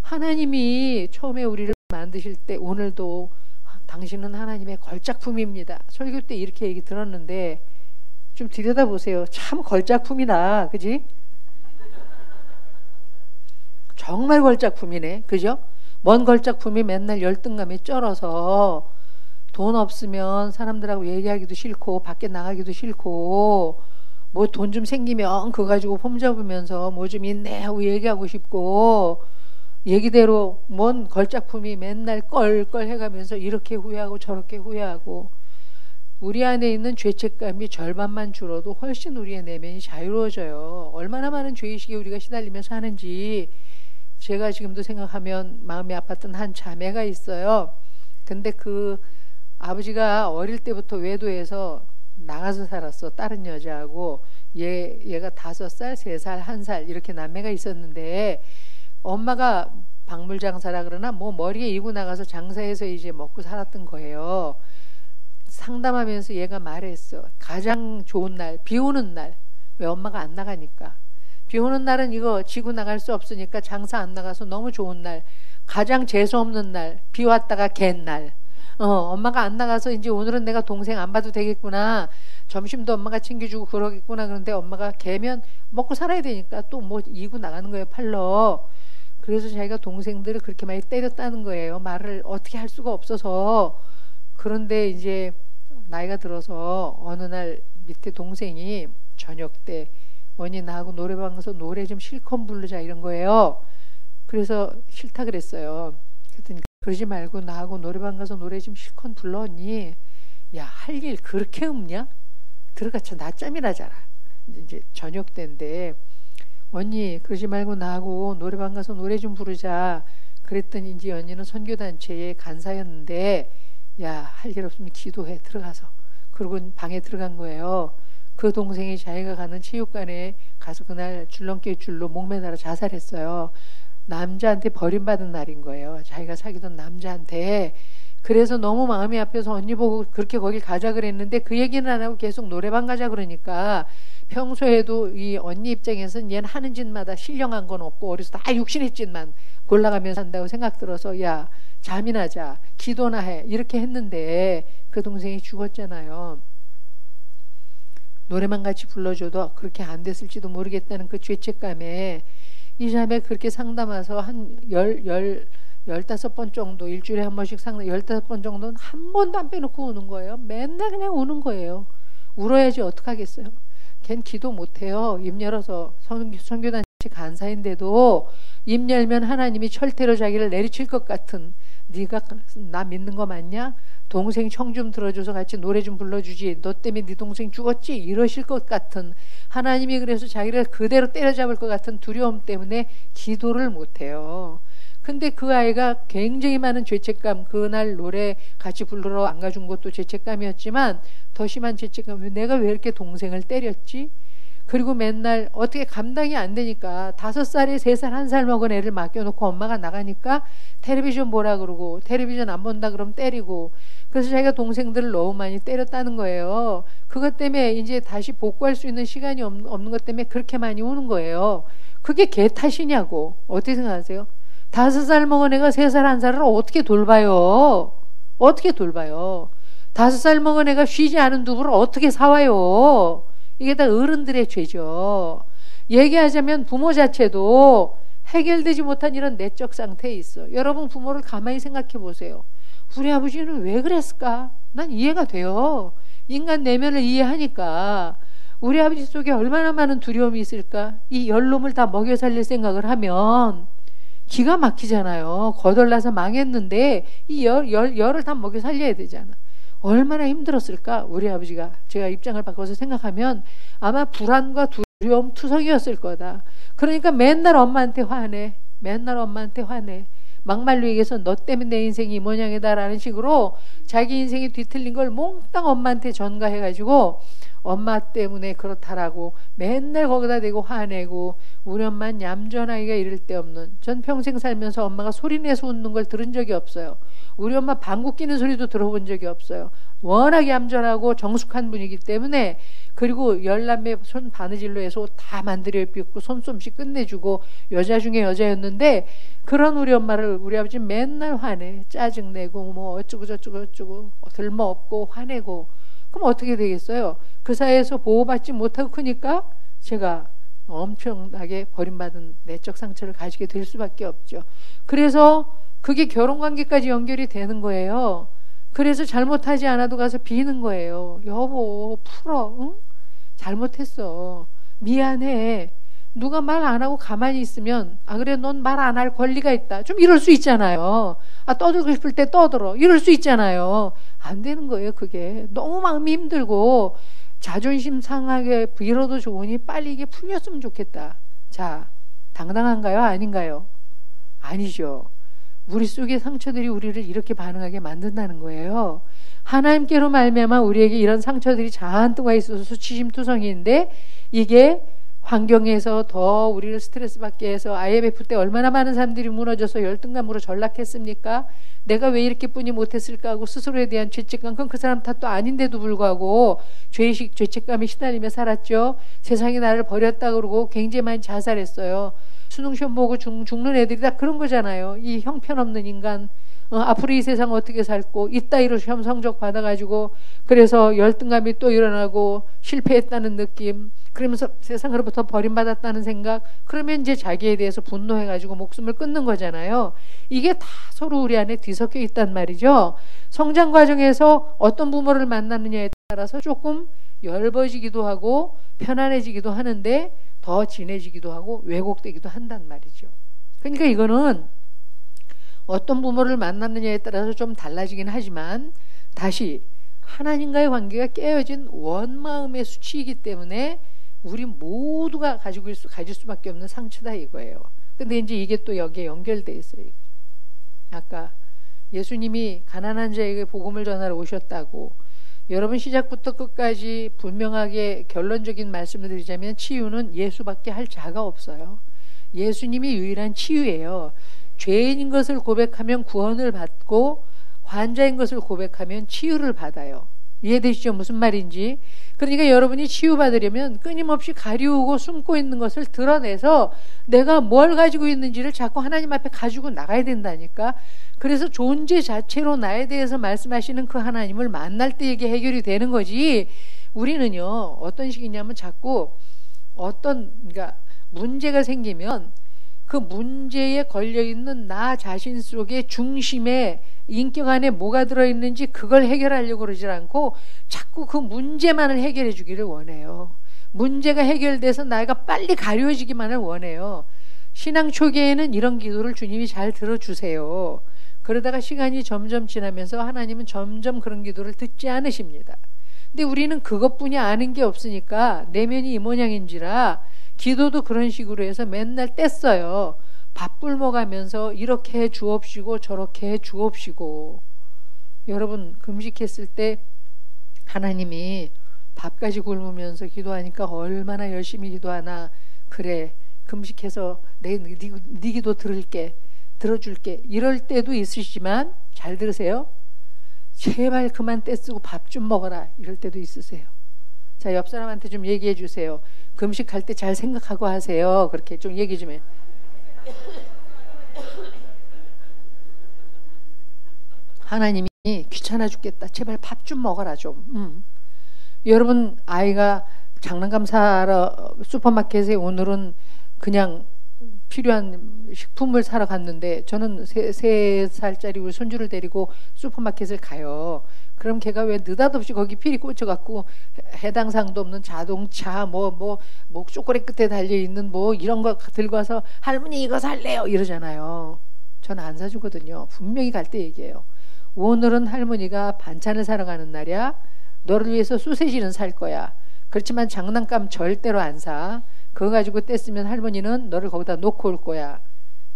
하나님이 처음에 우리를 만드실 때, 오늘도 당신은 하나님의 걸작품입니다. 설교 때 이렇게 얘기 들었는데 좀 들여다보세요. 참 걸작품이다. 그지? 정말 걸작품이네. 그죠? 뭔 걸작품이 맨날 열등감에 쩔어서 돈 없으면 사람들하고 얘기하기도 싫고 밖에 나가기도 싫고, 뭐 돈 좀 생기면 그거 가지고 폼잡으면서 뭐 좀 있네 하고 얘기하고 싶고, 얘기대로 뭔 걸작품이 맨날 껄껄 해가면서 이렇게 후회하고 저렇게 후회하고, 우리 안에 있는 죄책감이 절반만 줄어도 훨씬 우리의 내면이 자유로워져요. 얼마나 많은 죄의식에 우리가 시달리면서 하는지 제가 지금도 생각하면 마음이 아팠던 한 자매가 있어요. 근데 그 아버지가 어릴 때부터 외도해서 나가서 살았어. 다른 여자하고. 얘가 5살, 3살, 1살 이렇게 남매가 있었는데, 엄마가 박물 장사라 그러나 뭐 머리에 이고 나가서 장사해서 이제 먹고 살았던 거예요. 상담하면서 얘가 말했어. 가장 좋은 날, 비 오는 날. 왜 엄마가 안 나가니까. 비 오는 날은 이거 지고 나갈 수 없으니까 장사 안 나가서 너무 좋은 날. 가장 재수 없는 날, 비 왔다가 갠 날. 엄마가 안 나가서 이제 오늘은 내가 동생 안 봐도 되겠구나. 점심도 엄마가 챙겨주고 그러겠구나. 그런데 엄마가 개면 먹고 살아야 되니까 또 뭐 이고 나가는 거예요, 팔러. 그래서 자기가 동생들을 그렇게 많이 때렸다는 거예요. 말을 어떻게 할 수가 없어서. 그런데 이제 나이가 들어서 어느 날 밑에 동생이 저녁 때 언니 나하고 노래방 가서 노래 좀 실컷 부르자 이런 거예요. 그래서 싫다 그랬어요. 그랬더니 그러지 말고 나하고 노래방 가서 노래 좀 실컷 불러 언니. 야, 할 일 그렇게 없냐? 들어가서 낮잠이나 자라. 이제 저녁 때인데 언니 그러지 말고 나하고 노래방 가서 노래 좀 부르자. 그랬더니 이제 언니는 선교단체의 간사였는데, 야, 할 일 없으면 기도해 들어가서. 그러고 방에 들어간 거예요. 그 동생이 자기가 가는 체육관에 가서 그날 줄넘기 줄로 목매달아 자살했어요. 남자한테 버림받은 날인 거예요. 자기가 사귀던 남자한테. 그래서 너무 마음이 아파서 언니 보고 그렇게 거길 가자 그랬는데 그 얘기는 안 하고 계속 노래방 가자 그러니까, 평소에도 이 언니 입장에서는 얘는 하는 짓마다 신령한 건 없고 어려서 다 육신의 짓만 골라가면서 한다고 생각 들어서, 야, 잠이나 자, 기도나 해 이렇게 했는데 그 동생이 죽었잖아요. 노래만 같이 불러줘도 그렇게 안 됐을지도 모르겠다는 그 죄책감에 이 자매 그렇게 상담해서 한 15번 정도, 일주일에 한 번씩 상담, 15번 정도는 한 번도 안 빼놓고 우는 거예요. 맨날 그냥 우는 거예요. 울어야지 어떡하겠어요. 걘 기도 못해요. 입 열어서 선교단체 간사인데도 입 열면 하나님이 철퇴로 자기를 내리칠 것 같은, 네가 나 믿는 거 맞냐? 동생 청 좀 들어줘서 같이 노래 좀 불러주지. 너 때문에 네 동생 죽었지? 이러실 것 같은, 하나님이 그래서 자기를 그대로 때려잡을 것 같은 두려움 때문에 기도를 못해요. 근데 그 아이가 굉장히 많은 죄책감, 그날 노래 같이 부르러 안 가준 것도 죄책감이었지만 더 심한 죄책감, 내가 왜 이렇게 동생을 때렸지? 그리고 맨날 어떻게 감당이 안 되니까 5살에 3살, 1살 먹은 애를 맡겨놓고 엄마가 나가니까 텔레비전 보라 그러고, 텔레비전 안 본다 그러면 때리고, 그래서 자기가 동생들을 너무 많이 때렸다는 거예요. 그것 때문에 이제 다시 복구할 수 있는 시간이 없는 것 때문에 그렇게 많이 우는 거예요. 그게 걔 탓이냐고. 어떻게 생각하세요? 5살 먹은 애가 3살, 1살을 어떻게 돌봐요? 어떻게 돌봐요? 5살 먹은 애가 쉬지 않은 두부를 어떻게 사와요? 이게 다 어른들의 죄죠. 얘기하자면 부모 자체도 해결되지 못한 이런 내적 상태에 있어. 여러분 부모를 가만히 생각해 보세요. 우리 아버지는 왜 그랬을까? 난 이해가 돼요. 인간 내면을 이해하니까. 우리 아버지 속에 얼마나 많은 두려움이 있을까? 이 열놈을 다 먹여 살릴 생각을 하면 기가 막히잖아요. 거덜나서 망했는데 이 열을 다 먹여 살려야 되잖아. 얼마나 힘들었을까? 우리 아버지가. 제가 입장을 바꿔서 생각하면 아마 불안과 두려움 투성이었을 거다. 그러니까 맨날 엄마한테 화내. 맨날 엄마한테 화내. 막말로 얘기해서 너 때문에 내 인생이 이 모양이다라는 식으로 자기 인생이 뒤틀린 걸 몽땅 엄마한테 전가해가지고 엄마 때문에 그렇다라고 맨날 거기다 대고 화내고, 우리 엄마는 얌전하기가 이를 데 없는, 전 평생 살면서 엄마가 소리내서 웃는 걸 들은 적이 없어요. 우리 엄마 방귀 뀌는 소리도 들어본 적이 없어요. 워낙 얌전하고 정숙한 분이기 때문에. 그리고 열남매 손 바느질로 해서 다 만들어 입고 손솜씨 끝내주고 여자 중에 여자였는데, 그런 우리 엄마를 우리 아버지 맨날 화내, 짜증내고 뭐 어쩌고 저쩌고 저쩌고 들머없고 화내고. 그럼 어떻게 되겠어요? 그 사이에서 보호받지 못하고 크니까 제가 엄청나게 버림받은 내적 상처를 가지게 될 수밖에 없죠. 그래서 그게 결혼관계까지 연결이 되는 거예요. 그래서 잘못하지 않아도 가서 비는 거예요. 여보 풀어. 응? 잘못했어. 미안해. 누가 말 안 하고 가만히 있으면, 아 그래 넌 말 안 할 권리가 있다, 좀 이럴 수 있잖아요. 아 떠들고 싶을 때 떠들어, 이럴 수 있잖아요. 안 되는 거예요. 그게 너무 마음이 힘들고 자존심 상하게 빌어도 좋으니 빨리 이게 풀렸으면 좋겠다. 자, 당당한가요? 아닌가요? 아니죠. 우리 속의 상처들이 우리를 이렇게 반응하게 만든다는 거예요. 하나님께로 말미암아 우리에게 이런 상처들이 잔뜩 와 있어서 수치심투성이인데, 이게 환경에서 더 우리를 스트레스 받게 해서 IMF 때 얼마나 많은 사람들이 무너져서 열등감으로 전락했습니까? 내가 왜 이렇게뿐이 못했을까 하고 스스로에 대한 죄책감, 그건 그 사람 탓도 아닌데도 불구하고 죄의식, 죄책감에 시달리며 살았죠. 세상이 나를 버렸다 그러고 굉장히 많이 자살했어요. 수능 시험 보고 죽는 애들이 다 그런 거잖아요. 이 형편없는 인간, 앞으로 이 세상 어떻게 살고 이따위로 시험 성적 받아가지고 그래서 열등감이 또 일어나고 실패했다는 느낌, 그러면서 세상으로부터 버림받았다는 생각, 그러면 이제 자기에 대해서 분노해가지고 목숨을 끊는 거잖아요. 이게 다 서로 우리 안에 뒤섞여 있단 말이죠. 성장 과정에서 어떤 부모를 만나느냐에 따라서 조금 엷어지기도 하고 편안해지기도 하는데 더 진해지기도 하고 왜곡되기도 한단 말이죠. 그러니까 이거는 어떤 부모를 만났느냐에 따라서 좀 달라지긴 하지만, 다시 하나님과의 관계가 깨어진 원마음의 수치이기 때문에 우리 모두가 가질 수밖에 없는 상처다 이거예요. 근데 이제 이게 또 여기에 연결돼 있어요. 아까 예수님이 가난한 자에게 복음을 전하러 오셨다고, 여러분 시작부터 끝까지 분명하게 결론적인 말씀을 드리자면 치유는 예수밖에 할 자가 없어요. 예수님이 유일한 치유예요. 죄인인 것을 고백하면 구원을 받고 환자인 것을 고백하면 치유를 받아요. 이해되시죠? 무슨 말인지. 그러니까 여러분이 치유받으려면 끊임없이 가리우고 숨고 있는 것을 드러내서 내가 뭘 가지고 있는지를 자꾸 하나님 앞에 가지고 나가야 된다니까. 그래서 존재 자체로 나에 대해서 말씀하시는 그 하나님을 만날 때 이게 해결이 되는 거지. 우리는요 어떤 식이냐면 자꾸 그러니까 문제가 생기면 그 문제에 걸려있는 나 자신 속의 중심에 인격 안에 뭐가 들어있는지 그걸 해결하려고 그러지 않고 자꾸 그 문제만을 해결해 주기를 원해요. 문제가 해결돼서 나가 빨리 가려워지기만을 원해요. 신앙 초기에는 이런 기도를 주님이 잘 들어주세요. 그러다가 시간이 점점 지나면서 하나님은 점점 그런 기도를 듣지 않으십니다. 근데 우리는 그것뿐이 아는 게 없으니까 내면이 이 모양인지라 기도도 그런 식으로 해서 맨날 뗐어요. 밥 굶어가면서 이렇게 해 주옵시고 저렇게 해 주옵시고. 여러분 금식했을 때 하나님이 밥까지 굶으면서 기도하니까 얼마나 열심히 기도하나. 그래 금식해서 네 기도 들어줄게 이럴 때도 있으시지만, 잘 들으세요. 제발 그만 떼쓰고 밥 좀 먹어라 이럴 때도 있으세요. 자, 옆 사람한테 좀 얘기해 주세요. 금식할 때 잘 생각하고 하세요. 그렇게 좀 얘기 좀 해. 하나님이 귀찮아 죽겠다, 제발 밥 좀 먹어라 좀. 여러분 아이가 장난감 사러 슈퍼마켓에 오늘은 그냥 필요한 식품을 사러 갔는데 저는 3살짜리 우리 손주를 데리고 슈퍼마켓을 가요. 그럼 걔가 왜 느닷없이 거기 필이 꽂혀갖고 해당 사항도 없는 자동차 뭐 초콜릿 끝에 달려있는 뭐 이런 거 들고 와서 할머니 이거 살래요 이러잖아요. 저는 안 사주거든요. 분명히 갈 때 얘기해요. 오늘은 할머니가 반찬을 사러 가는 날이야. 너를 위해서 소세지는 살 거야. 그렇지만 장난감 절대로 안 사. 그거 가지고 떼쓰면 할머니는 너를 거기다 놓고 올 거야.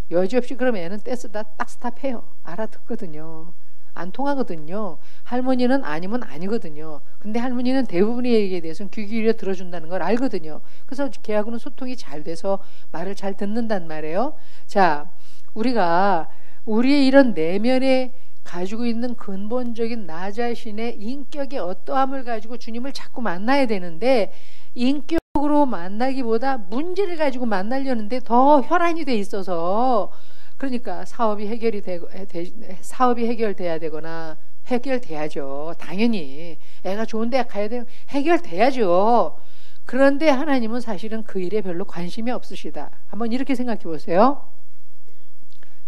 여지없이 그러면 애는 떼쓰다 딱 스탑해요. 알아듣거든요. 안 통하거든요. 할머니는 아니면 아니거든요. 근데 할머니는 대부분의 얘기에 대해서는 귀 기울여 들어준다는 걸 알거든요. 그래서 걔하고는 소통이 잘 돼서 말을 잘 듣는단 말이에요. 자, 우리가 우리의 이런 내면에 가지고 있는 근본적인 나 자신의 인격의 어떠함을 가지고 주님을 자꾸 만나야 되는데 인격으로 만나기보다 문제를 가지고 만나려는데 더 혈안이 돼 있어서 그러니까 사업이 해결돼야 되거나 해결돼야죠. 당연히 애가 좋은 대학 가야 되면 해결돼야죠. 그런데 하나님은 사실은 그 일에 별로 관심이 없으시다. 한번 이렇게 생각해 보세요.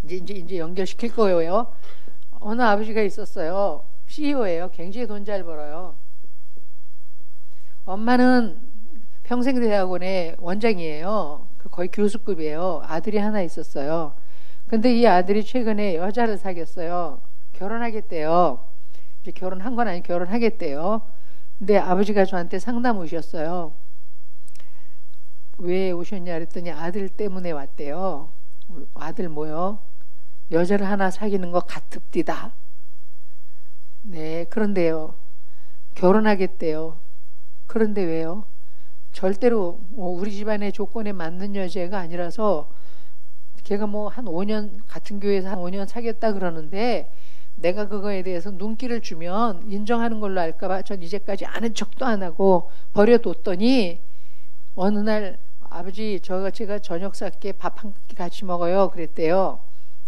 이제 연결시킬 거예요. 어느 아버지가 있었어요. CEO예요. 굉장히 돈 잘 벌어요. 엄마는 평생대학원의 원장이에요. 거의 교수급이에요. 아들이 하나 있었어요. 근데 이 아들이 최근에 여자를 사귀었어요. 결혼하겠대요. 이제 결혼한 건 아니고 결혼하겠대요. 근데 아버지가 저한테 상담 오셨어요. 왜 오셨냐 그랬더니 아들 때문에 왔대요. 아들 뭐요? 여자를 하나 사귀는 거 같읍디다. 네, 그런데요. 결혼하겠대요. 그런데 왜요? 절대로 우리 집안의 조건에 맞는 여자가 아니라서 걔가 뭐 한 5년 같은 교회에서 한 5년 사귀었다 그러는데 내가 그거에 대해서 눈길을 주면 인정하는 걸로 알까봐 전 이제까지 아는 척도 안 하고 버려뒀더니 어느 날 아버지 제가 저녁 살게 밥 한 끼 같이 먹어요 그랬대요.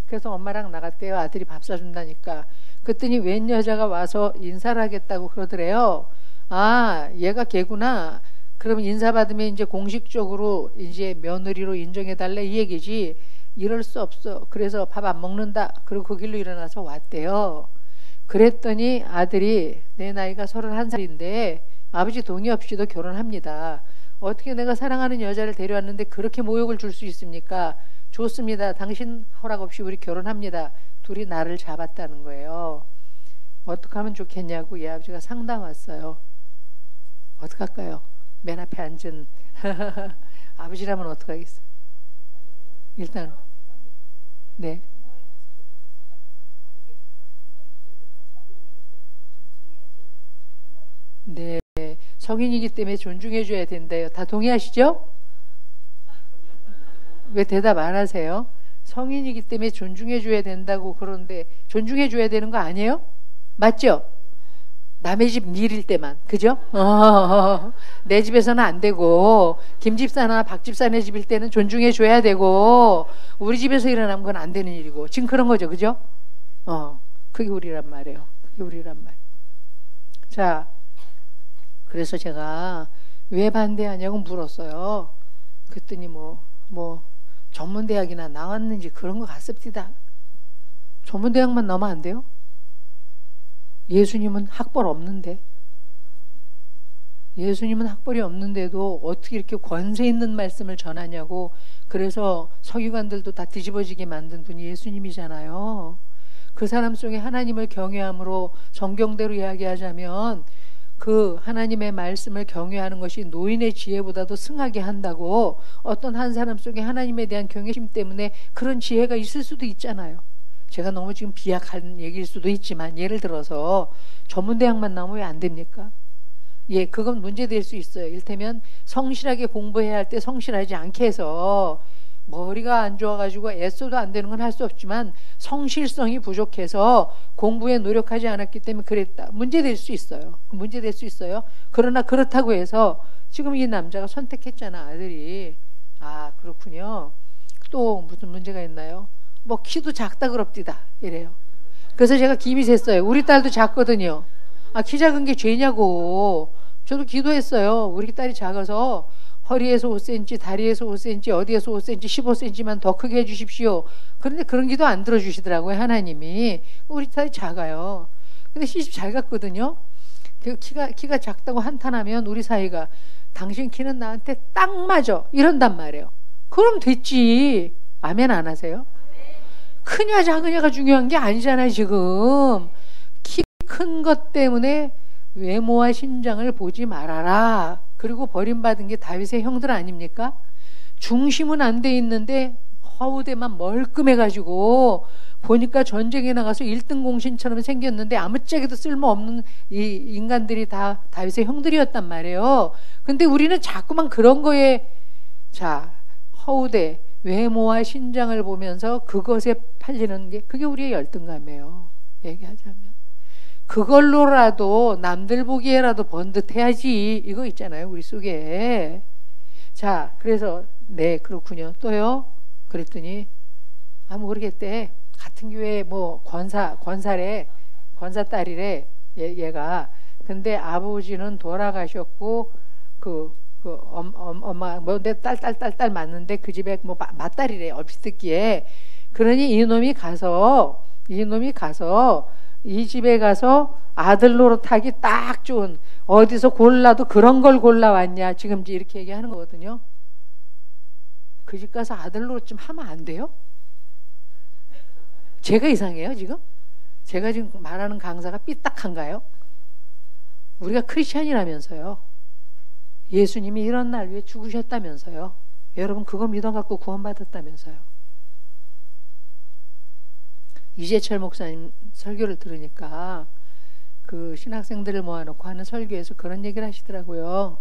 그래서 엄마랑 나갔대요. 아들이 밥 사준다니까. 그랬더니 웬 여자가 와서 인사를 하겠다고 그러더래요. 아, 얘가 걔구나. 그럼 인사받으면 이제 공식적으로 이제 며느리로 인정해달래 이 얘기지. 이럴 수 없어. 그래서 밥 안 먹는다. 그리고 그 길로 일어나서 왔대요. 그랬더니 아들이 내 나이가 31살인데 아버지 동의 없이도 결혼합니다. 어떻게 내가 사랑하는 여자를 데려왔는데 그렇게 모욕을 줄 수 있습니까? 좋습니다. 당신 허락 없이 우리 결혼합니다. 둘이 나를 잡았다는 거예요. 어떻게 하면 좋겠냐고 이 아버지가 상담 왔어요. 어떡할까요? 맨 앞에 앉은 아버지라면 어떡하겠어요? 일단 네. 네. 성인이기 때문에 존중해 줘야 된대요. 다 동의하시죠? 왜 대답 안 하세요? 성인이기 때문에 존중해 줘야 된다고 그러는데 존중해 줘야 되는 거 아니에요? 맞죠? 남의 집 일일 때만 그죠? 내 집에서는 안 되고 김집사나 박집사네 집일 때는 존중해 줘야 되고 우리 집에서 일어나면 그건 안 되는 일이고 지금 그런 거죠 그죠? 그게 우리란 말이에요. 그게 우리란 말. 자, 그래서 제가 왜 반대하냐고 물었어요. 그랬더니 뭐 전문대학이나 나왔는지 그런 거 같습니다. 전문대학만 나오면 안 돼요? 예수님은 학벌 없는데 예수님은 학벌이 없는데도 어떻게 이렇게 권세 있는 말씀을 전하냐고. 그래서 서기관들도 다 뒤집어지게 만든 분이 예수님이잖아요. 그 사람 속에 하나님을 경외함으로 성경대로 이야기하자면 그 하나님의 말씀을 경외하는 것이 노인의 지혜보다도 승하게 한다고. 어떤 한 사람 속에 하나님에 대한 경외심 때문에 그런 지혜가 있을 수도 있잖아요. 제가 너무 지금 비약한 얘기일 수도 있지만 예를 들어서 전문대학만 나오면 왜 안 됩니까? 예, 그건 문제될 수 있어요. 이를테면 성실하게 공부해야 할 때 성실하지 않게 해서 머리가 안 좋아가지고 애써도 안 되는 건 할 수 없지만 성실성이 부족해서 공부에 노력하지 않았기 때문에 그랬다. 문제될 수 있어요. 문제될 수 있어요. 그러나 그렇다고 해서 지금 이 남자가 선택했잖아, 아들이. 아, 그렇군요. 또 무슨 문제가 있나요? 뭐 키도 작다 그럽디다 이래요. 그래서 제가 김이 샜어요. 우리 딸도 작거든요. 아, 키 작은 게 죄냐고. 저도 기도했어요. 우리 딸이 작아서 허리에서 5cm, 다리에서 5cm, 어디에서 5cm, 15cm만 더 크게 해주십시오. 그런데 그런 기도 안 들어주시더라고요, 하나님이. 우리 딸이 작아요. 근데 시집 잘 갔거든요. 그 키가 작다고 한탄하면 우리 사이가 당신 키는 나한테 딱 맞아 이런단 말이에요. 그럼 됐지. 아멘 안 하세요? 크냐 작으냐가 중요한 게 아니잖아요. 지금 키 큰 것 때문에 외모와 신장을 보지 말아라. 그리고 버림받은 게 다윗의 형들 아닙니까? 중심은 안 돼 있는데 허우대만 멀끔해가지고 보니까 전쟁에 나가서 1등 공신처럼 생겼는데 아무짝에도 쓸모없는 이 인간들이 다 다윗의 형들이었단 말이에요. 근데 우리는 자꾸만 그런 거에 자 허우대 외모와 신장을 보면서 그것에 팔리는 게 그게 우리의 열등감이에요. 얘기하자면 그걸로라도 남들 보기에라도 번듯해야지 이거 있잖아요 우리 속에. 자 그래서 네 그렇군요. 또요? 그랬더니 모르겠대. 같은 교회 뭐 권사래 권사 딸이래 얘가. 근데 아버지는 돌아가셨고 엄마 뭐 내 딸 맞는데 그 집에 뭐 맏딸이래 얼핏 듣기에. 그러니 이놈이 가서 이 집에 가서 아들 노릇하기 딱 좋은 어디서 골라도 그런 걸 골라왔냐 지금 이렇게 얘기하는 거거든요. 그 집 가서 아들 노릇 좀 하면 안 돼요? 제가 이상해요 지금? 제가 지금 말하는 강사가 삐딱한가요? 우리가 크리스찬이라면서요. 예수님이 이런 날 위해 죽으셨다면서요. 여러분 그거 믿어갖고 구원받았다면서요. 이재철 목사님 설교를 들으니까 그 신학생들을 모아놓고 하는 설교에서 그런 얘기를 하시더라고요.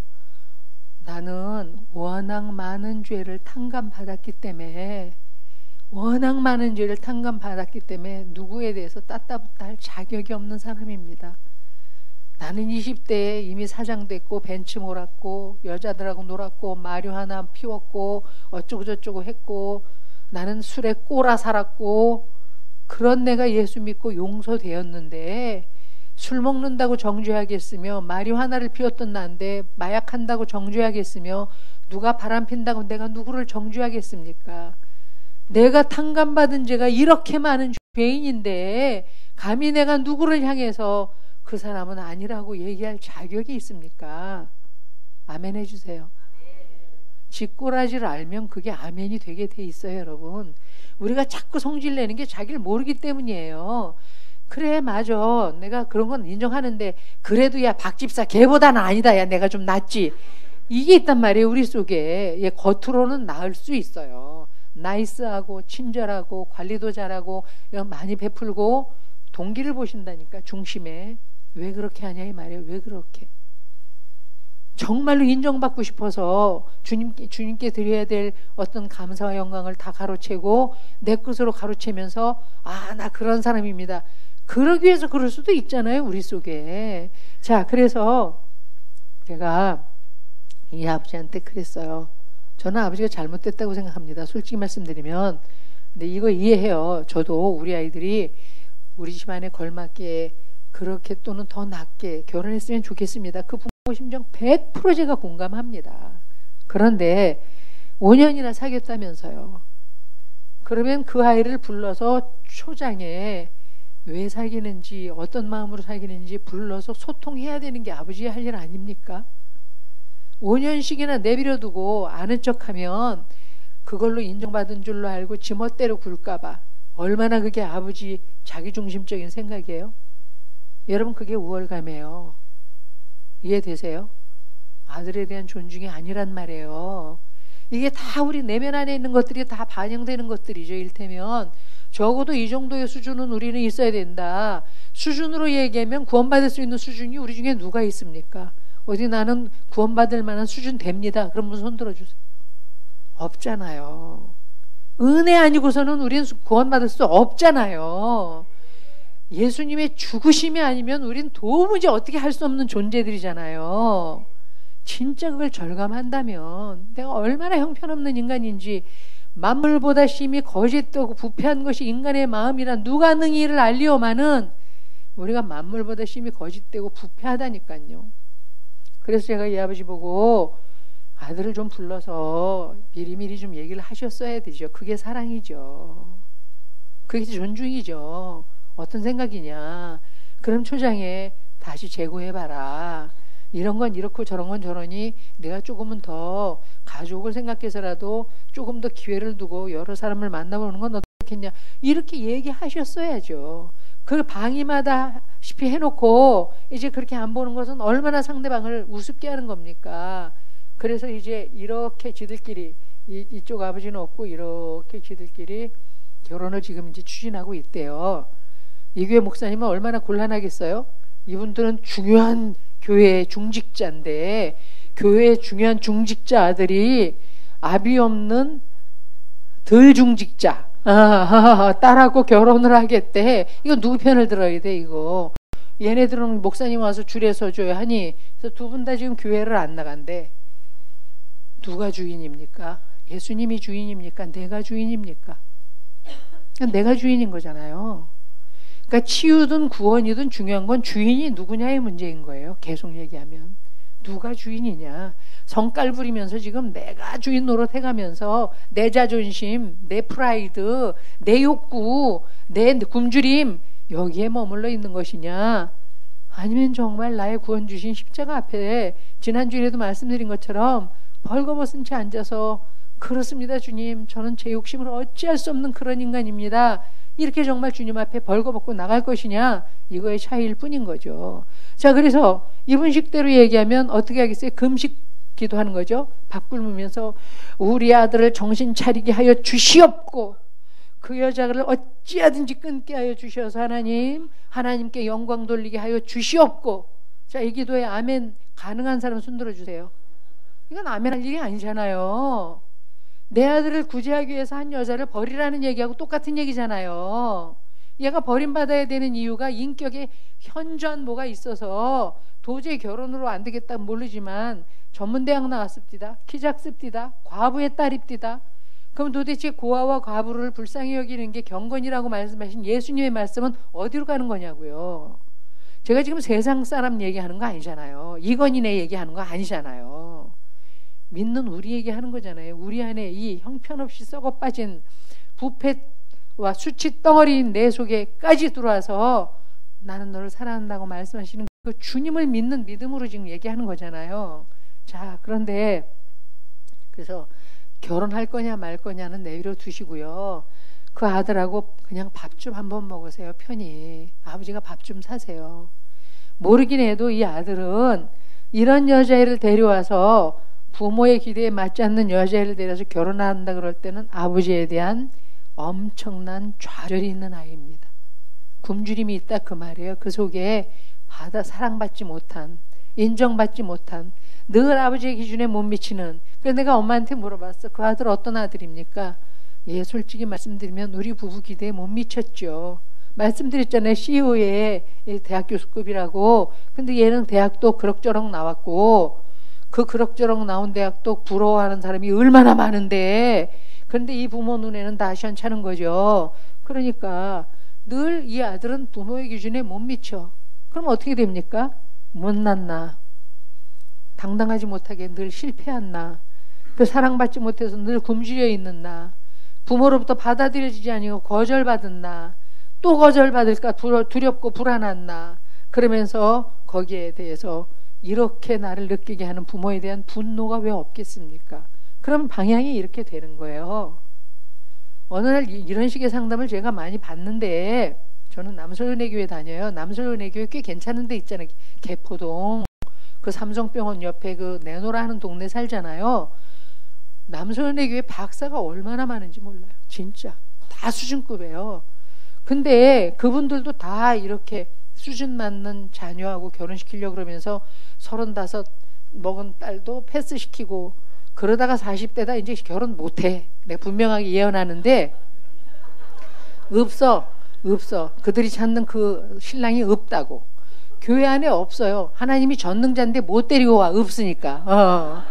나는 워낙 많은 죄를 탕감받았기 때문에 누구에 대해서 따따붙다 할 자격이 없는 사람입니다. 나는 20대에 이미 사장됐고 벤츠 몰았고 여자들하고 놀았고 마리화나 피웠고 어쩌고저쩌고 했고 나는 술에 꼬라 살았고 그런 내가 예수 믿고 용서되었는데 술 먹는다고 정죄하겠으며 마리화나를 피웠던 나인데 마약한다고 정죄하겠으며 누가 바람핀다고 내가 누구를 정죄하겠습니까? 내가 탕감받은 죄가 이렇게 많은 죄인인데 감히 내가 누구를 향해서 그 사람은 아니라고 얘기할 자격이 있습니까? 아멘 해주세요. 쥐꼬라지를 알면 그게 아멘이 되게 돼 있어요. 여러분 우리가 자꾸 성질내는 게 자기를 모르기 때문이에요. 그래 맞아 내가 그런 건 인정하는데 그래도 야 박집사 걔보다는 아니다. 야 내가 좀 낫지. 이게 있단 말이에요 우리 속에. 겉으로는 나을 수 있어요. 나이스하고 친절하고 관리도 잘하고 많이 베풀고 동기를 보신다니까 중심에. 왜 그렇게 하냐 이 말이에요. 왜 그렇게 정말로 인정받고 싶어서 주님께 드려야 될 어떤 감사와 영광을 다 가로채고 내 것으로 가로채면서 나 그런 사람입니다. 그러기 위해서 그럴 수도 있잖아요 우리 속에. 자 그래서 제가 이 아버지한테 그랬어요. 저는 아버지가 잘못됐다고 생각합니다. 솔직히 말씀드리면. 근데 이거 이해해요. 저도 우리 아이들이 우리 집안에 걸맞게 그렇게 또는 더 낫게 결혼했으면 좋겠습니다. 그 부모 심정 100% 제가 공감합니다. 그런데 5년이나 사귀었다면서요. 그러면 그 아이를 불러서 초장에 왜 사귀는지 어떤 마음으로 사귀는지 불러서 소통해야 되는 게 아버지의 할 일 아닙니까? 5년씩이나 내버려두고 아는 척하면 그걸로 인정받은 줄로 알고 지멋대로 굴까봐 얼마나 그게 아버지 자기중심적인 생각이에요? 여러분 그게 우월감이에요. 이해되세요? 아들에 대한 존중이 아니란 말이에요. 이게 다 우리 내면 안에 있는 것들이 다 반영되는 것들이죠. 일테면 적어도 이 정도의 수준은 우리는 있어야 된다. 수준으로 얘기하면 구원받을 수 있는 수준이 우리 중에 누가 있습니까? 어디 나는 구원받을 만한 수준 됩니다. 그럼 손 들어주세요. 없잖아요. 은혜 아니고서는 우리는 구원받을 수 없잖아요. 예수님의 죽으심이 아니면 우린 도무지 어떻게 할 수 없는 존재들이잖아요. 진짜 그걸 절감한다면 내가 얼마나 형편없는 인간인지. 만물보다 심히 거짓되고 부패한 것이 인간의 마음이란 누가 능히 이를 알리오마는 우리가 만물보다 심히 거짓되고 부패하다니까요. 그래서 제가 이 아버지 보고 아들을 좀 불러서 미리미리 좀 얘기를 하셨어야 되죠. 그게 사랑이죠. 그게 존중이죠. 어떤 생각이냐. 그럼 초장에 다시 재고해봐라. 이런 건 이렇고 저런 건 저러니 내가 조금은 더 가족을 생각해서라도 조금 더 기회를 두고 여러 사람을 만나보는 건 어떻겠냐. 이렇게 얘기하셨어야죠. 그걸 방임하다시피 해놓고 이제 그렇게 안 보는 것은 얼마나 상대방을 우습게 하는 겁니까? 그래서 이제 이렇게 지들끼리 이쪽 아버지는 없고 이렇게 지들끼리 결혼을 지금 이제 추진하고 있대요. 이교회 목사님은 얼마나 곤란하겠어요? 이분들은 중요한 교회 중직자인데 교회 중요한 중직자 아들이 아비 없는 덜 중직자 딸하고 결혼을 하겠대. 이거 누구 편을 들어야 돼 이거. 얘네들은 목사님 와서 줄에 서줘야 하니 그래서 두 분 다 지금 교회를 안 나간대. 누가 주인입니까? 예수님이 주인입니까? 내가 주인입니까? 내가 주인인 거잖아요. 그러니까 치유든 구원이든 중요한 건 주인이 누구냐의 문제인 거예요. 계속 얘기하면 누가 주인이냐. 성깔 부리면서 지금 내가 주인 노릇해가면서 내 자존심, 내 프라이드, 내 욕구, 내 굶주림 여기에 머물러 있는 것이냐, 아니면 정말 나의 구원 주신 십자가 앞에 지난주에도 말씀드린 것처럼 벌거벗은 채 앉아서 그렇습니다 주님, 저는 제 욕심을 어찌할 수 없는 그런 인간입니다, 이렇게 정말 주님 앞에 벌거벗고 나갈 것이냐, 이거의 차이일 뿐인 거죠. 자, 그래서 이분식대로 얘기하면 어떻게 하겠어요? 금식 기도하는 거죠. 밥 굶으면서 우리 아들을 정신 차리게 하여 주시옵고 그 여자를 어찌하든지 끊게 하여 주셔서 하나님께 영광 돌리게 하여 주시옵고. 자, 이 기도에 아멘 가능한 사람 손 들어주세요. 이건 아멘 할 일이 아니잖아요. 내 아들을 구제하기 위해서 한 여자를 버리라는 얘기하고 똑같은 얘기잖아요. 얘가 버림받아야 되는 이유가 인격에 현저한 뭐가 있어서 도저히 결혼으로 안 되겠다 모르지만 전문대학 나왔습니다, 키 작습니다, 과부의 딸입니다. 그럼 도대체 고아와 과부를 불쌍히 여기는 게 경건이라고 말씀하신 예수님의 말씀은 어디로 가는 거냐고요. 제가 지금 세상 사람 얘기하는 거 아니잖아요. 이건희네 얘기하는 거 아니잖아요. 믿는 우리 얘기하는 거잖아요. 우리 안에 이 형편없이 썩어 빠진 부패와 수치 덩어리인 내 속에까지 들어와서 나는 너를 사랑한다고 말씀하시는 그 주님을 믿는 믿음으로 지금 얘기하는 거잖아요. 자, 그런데 그래서 결혼할 거냐 말 거냐는 내버려 두시고요. 그 아들하고 그냥 밥 좀 한번 먹으세요. 편히 아버지가 밥 좀 사세요. 모르긴 해도 이 아들은 이런 여자애를 데려와서 부모의 기대에 맞지 않는 여자애를 데려와서 결혼한다 그럴 때는 아버지에 대한 엄청난 좌절이 있는 아이입니다. 굶주림이 있다 그 말이에요. 그 속에 사랑받지 못한, 인정받지 못한, 늘 아버지의 기준에 못 미치는. 그래서 내가 엄마한테 물어봤어. 그 아들 어떤 아들입니까? 예, 솔직히 말씀드리면 우리 부부 기대에 못 미쳤죠. 말씀드렸잖아요. CEO의 대학 교수급이라고. 근데 얘는 대학도 그럭저럭 나왔고 그 그럭저럭 나온 대학도 부러워하는 사람이 얼마나 많은데, 그런데 이 부모 눈에는 다 시원찮은 거죠. 그러니까 늘 이 아들은 부모의 기준에 못 미쳐. 그럼 어떻게 됩니까? 못났나, 당당하지 못하게 늘 실패한 나, 그 사랑받지 못해서 늘 굶주려 있는 나, 부모로부터 받아들여지지 아니고 거절받은 나, 또 거절받을까 두렵고 불안한 나, 그러면서 거기에 대해서 이렇게 나를 느끼게 하는 부모에 대한 분노가 왜 없겠습니까? 그럼 방향이 이렇게 되는 거예요. 어느 날 이런 식의 상담을 제가 많이 받는데, 저는 남서윤회교회 다녀요. 남서윤회교회 꽤 괜찮은 데 있잖아요. 개포동 그 삼성병원 옆에 그 내노라 하는 동네 살잖아요. 남서윤회교회 박사가 얼마나 많은지 몰라요. 진짜 다 수준급이에요. 근데 그분들도 다 이렇게 수준 맞는 자녀하고 결혼시키려고 그러면서 35 먹은 딸도 패스시키고 그러다가 40대다 이제 결혼 못해. 내가 분명하게 예언하는데 없어. 그들이 찾는 그 신랑이 없다고. 교회 안에 없어요. 하나님이 전능자인데 못 데리고 와. 없으니까.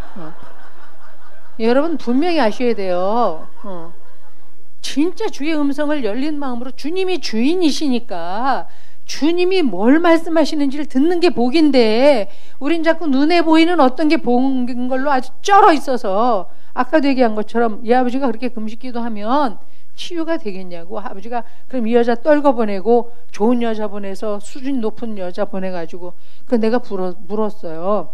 여러분 분명히 아셔야 돼요. 진짜 주의 음성을 열린 마음으로, 주님이 주인이시니까 주님이 뭘 말씀하시는지를 듣는 게 복인데 우린 자꾸 눈에 보이는 어떤 게 복인 걸로 아주 쩔어 있어서 아까도 얘기한 것처럼 이 아버지가 그렇게 금식기도 하면 치유가 되겠냐고. 아버지가 그럼 이 여자 떨궈 보내고 좋은 여자 보내서 수준 높은 여자 보내가지고 그 내가 물었어요.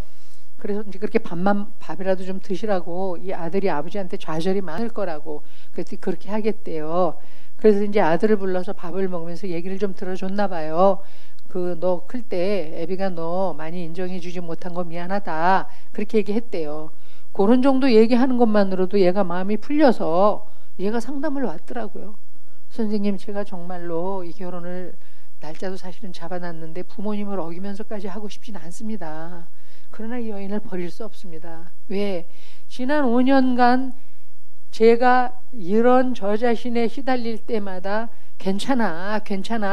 그래서 이제 그렇게 밥이라도 좀 드시라고. 이 아들이 아버지한테 좌절이 많을 거라고. 그랬더니 그렇게 하겠대요. 그래서 이제 아들을 불러서 밥을 먹으면서 얘기를 좀 들어줬나 봐요. 그 너 클 때 애비가 너 많이 인정해주지 못한 거 미안하다. 그렇게 얘기했대요. 그런 정도 얘기하는 것만으로도 얘가 마음이 풀려서 얘가 상담을 왔더라고요. 선생님, 제가 정말로 이 결혼을 날짜도 사실은 잡아놨는데 부모님을 어기면서까지 하고 싶진 않습니다. 그러나 이 여인을 버릴 수 없습니다. 왜? 지난 5년간 제가 이런 저 자신에 시달릴 때마다 괜찮아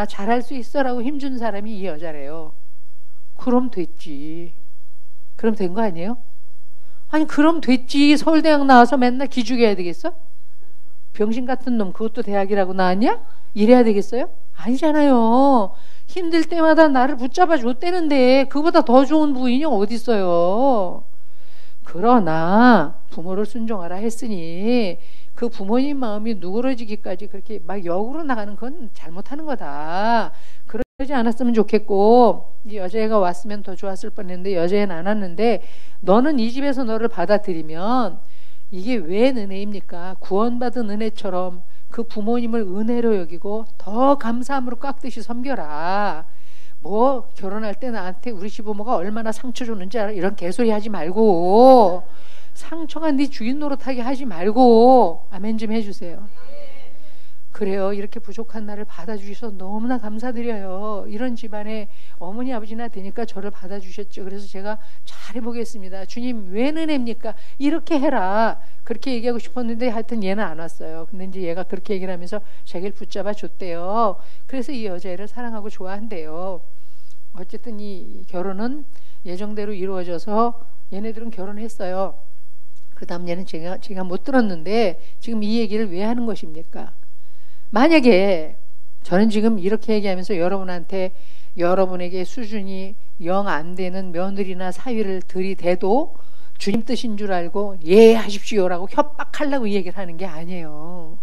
잘할 수 있어 라고 힘준 사람이 이 여자래요. 그럼 됐지. 그럼 된 거 아니에요? 아니 그럼 됐지. 서울대학 나와서 맨날 기죽여야 되겠어? 병신 같은 놈 그것도 대학이라고 나왔냐? 이래야 되겠어요? 아니잖아요. 힘들 때마다 나를 붙잡아 줬대는데 그보다 더 좋은 부인이 어디 있어요. 그러나 부모를 순종하라 했으니 그 부모님 마음이 누그러지기까지 그렇게 막 역으로 나가는 건 잘못하는 거다. 그러지 않았으면 좋겠고 이 여자애가 왔으면 더 좋았을 뻔했는데 여자애는 안 왔는데 너는 이 집에서 너를 받아들이면 이게 왜 은혜입니까? 구원받은 은혜처럼 그 부모님을 은혜로 여기고 더 감사함으로 깎듯이 섬겨라. 뭐 결혼할 때 나한테 우리 시부모가 얼마나 상처 줬는지 알아? 이런 개소리 하지 말고 상처가 네 주인 노릇하게 하지 말고 아멘 좀 해주세요. 그래요. 이렇게 부족한 나를 받아주셔서 너무나 감사드려요. 이런 집안에 어머니 아버지나 되니까 저를 받아주셨죠. 그래서 제가 잘해보겠습니다. 주님 왜 은혜입니까? 이렇게 해라. 그렇게 얘기하고 싶었는데 하여튼 얘는 안 왔어요. 근데 이제 얘가 그렇게 얘기를 하면서 자기를 붙잡아 줬대요. 그래서 이 여자애를 사랑하고 좋아한대요. 어쨌든 이 결혼은 예정대로 이루어져서 얘네들은 결혼했어요. 그 다음 얘는 제가 못 들었는데 지금 이 얘기를 왜 하는 것입니까? 만약에 저는 지금 이렇게 얘기하면서 여러분한테 여러분에게 수준이 영 안 되는 며느리나 사위를 들이대도 주님 뜻인 줄 알고 예 하십시오라고 협박하려고 이 얘기를 하는 게 아니에요.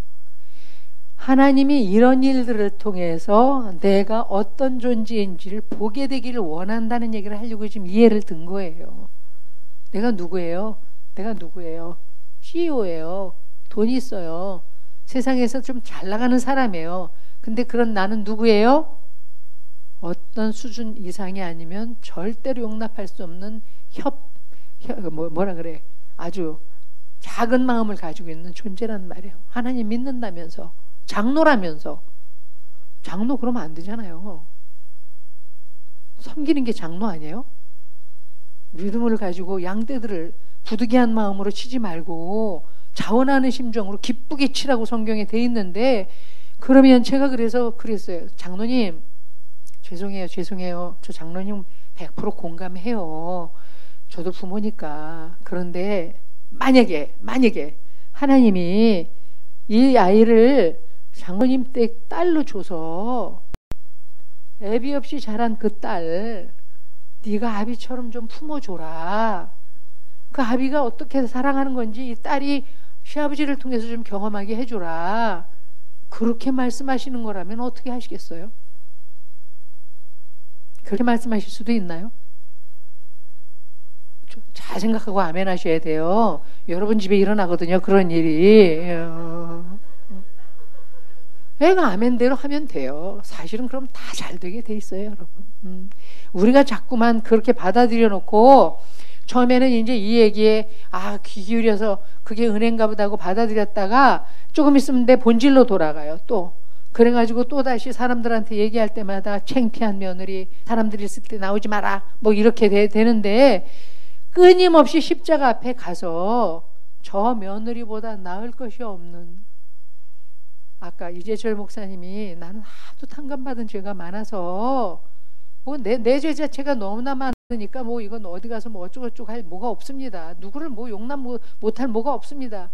하나님이 이런 일들을 통해서 내가 어떤 존재인지를 보게 되기를 원한다는 얘기를 하려고 지금 이해를 든 거예요. 내가 누구예요? CEO예요. 돈이 있어요. 세상에서 좀 잘 나가는 사람이에요. 근데 그런 나는 누구예요? 어떤 수준 이상이 아니면 절대로 용납할 수 없는 아주 작은 마음을 가지고 있는 존재란 말이에요. 하나님 믿는다면서 장로라면서 장로 그러면 안 되잖아요. 섬기는 게 장로 아니에요? 믿음을 가지고 양떼들을 부득이한 마음으로 치지 말고 자원하는 심정으로 기쁘게 치라고 성경에 돼 있는데 그러면 제가 그랬어요. 장로님 죄송해요. 저 장로님 100% 공감해요. 저도 부모니까. 그런데 만약에 하나님이 이 아이를 장로님 댁 딸로 줘서 애비 없이 자란 그 딸 네가 아비처럼 좀 품어줘라. 그 아비가 어떻게 사랑하는 건지 이 딸이 시아버지를 통해서 좀 경험하게 해줘라. 그렇게 말씀하시는 거라면 어떻게 하시겠어요? 그렇게 말씀하실 수도 있나요? 잘 생각하고 아멘 하셔야 돼요. 여러분 집에 일어나거든요. 그런 일이. 애가 아멘대로 하면 돼요. 사실은 그럼 다 잘 되게 돼 있어요, 여러분. 우리가 자꾸만 그렇게 받아들여 놓고 처음에는 이제 이 얘기에 귀 기울여서 그게 은혜인가 보다 하고 받아들였다가 조금 있으면 내 본질로 돌아가요. 또 그래가지고 또다시 사람들한테 얘기할 때마다 창피한 며느리, 사람들이 있을 때 나오지 마라 뭐 이렇게 되는데 끊임없이 십자가 앞에 가서 저 며느리보다 나을 것이 없는, 아까 이재철 목사님이 나는 하도 탕감받은 죄가 많아서 뭐 내 죄 자체가 너무나 많으니까 뭐 이건 어디 가서 뭐 어쩌고저쩌고 할 뭐가 없습니다. 누구를 뭐 용납 못할 뭐가 없습니다.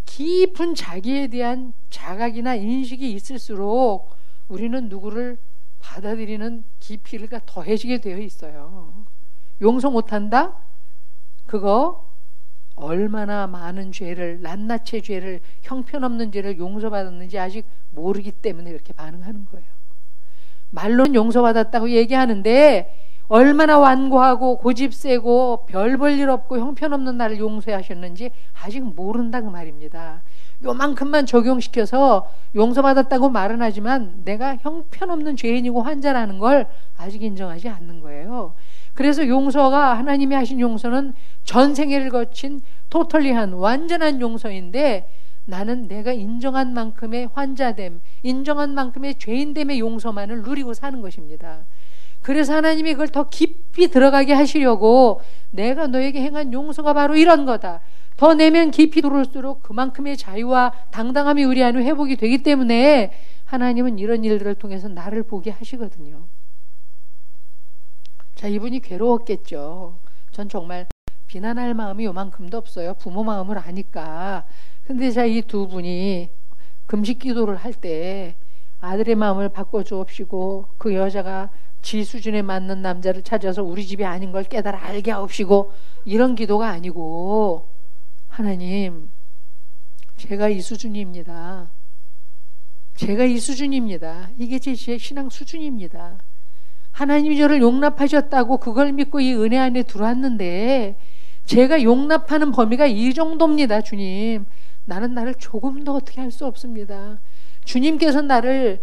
깊은 자기에 대한 자각이나 인식이 있을수록 우리는 누구를 받아들이는 깊이가 더해지게 되어 있어요. 용서 못한다? 그거 얼마나 많은 죄를, 낱낱의 죄를, 형편없는 죄를 용서받았는지 아직 모르기 때문에 그렇게 반응하는 거예요. 말로는 용서받았다고 얘기하는데 얼마나 완고하고 고집세고 별 볼 일 없고 형편없는 나를 용서하셨는지 아직 모른다 그 말입니다. 요만큼만 적용시켜서 용서받았다고 말은 하지만 내가 형편없는 죄인이고 환자라는 걸 아직 인정하지 않는 거예요. 그래서 용서가, 하나님이 하신 용서는 전생애를 거친 토털리한 완전한 용서인데, 나는 내가 인정한 만큼의 환자됨, 인정한 만큼의 죄인됨의 용서만을 누리고 사는 것입니다. 그래서 하나님이 그걸 더 깊이 들어가게 하시려고 내가 너에게 행한 용서가 바로 이런 거다. 더 내면 깊이 들어올수록 그만큼의 자유와 당당함이 우리 안에 회복이 되기 때문에 하나님은 이런 일들을 통해서 나를 보게 하시거든요. 자, 이분이 괴로웠겠죠. 전 정말 비난할 마음이 요만큼도 없어요. 부모 마음을 아니까. 근데 자, 이 두 분이 금식 기도를 할 때 아들의 마음을 바꿔주옵시고 그 여자가 지 수준에 맞는 남자를 찾아서 우리 집이 아닌 걸 깨달아 알게 하옵시고 이런 기도가 아니고, 하나님, 제가 이 수준입니다. 제가 이 수준입니다. 이게 제 신앙 수준입니다. 하나님이 저를 용납하셨다고 그걸 믿고 이 은혜 안에 들어왔는데 제가 용납하는 범위가 이 정도입니다. 주님, 나를 조금 더 어떻게 할 수 없습니다. 주님께서 나를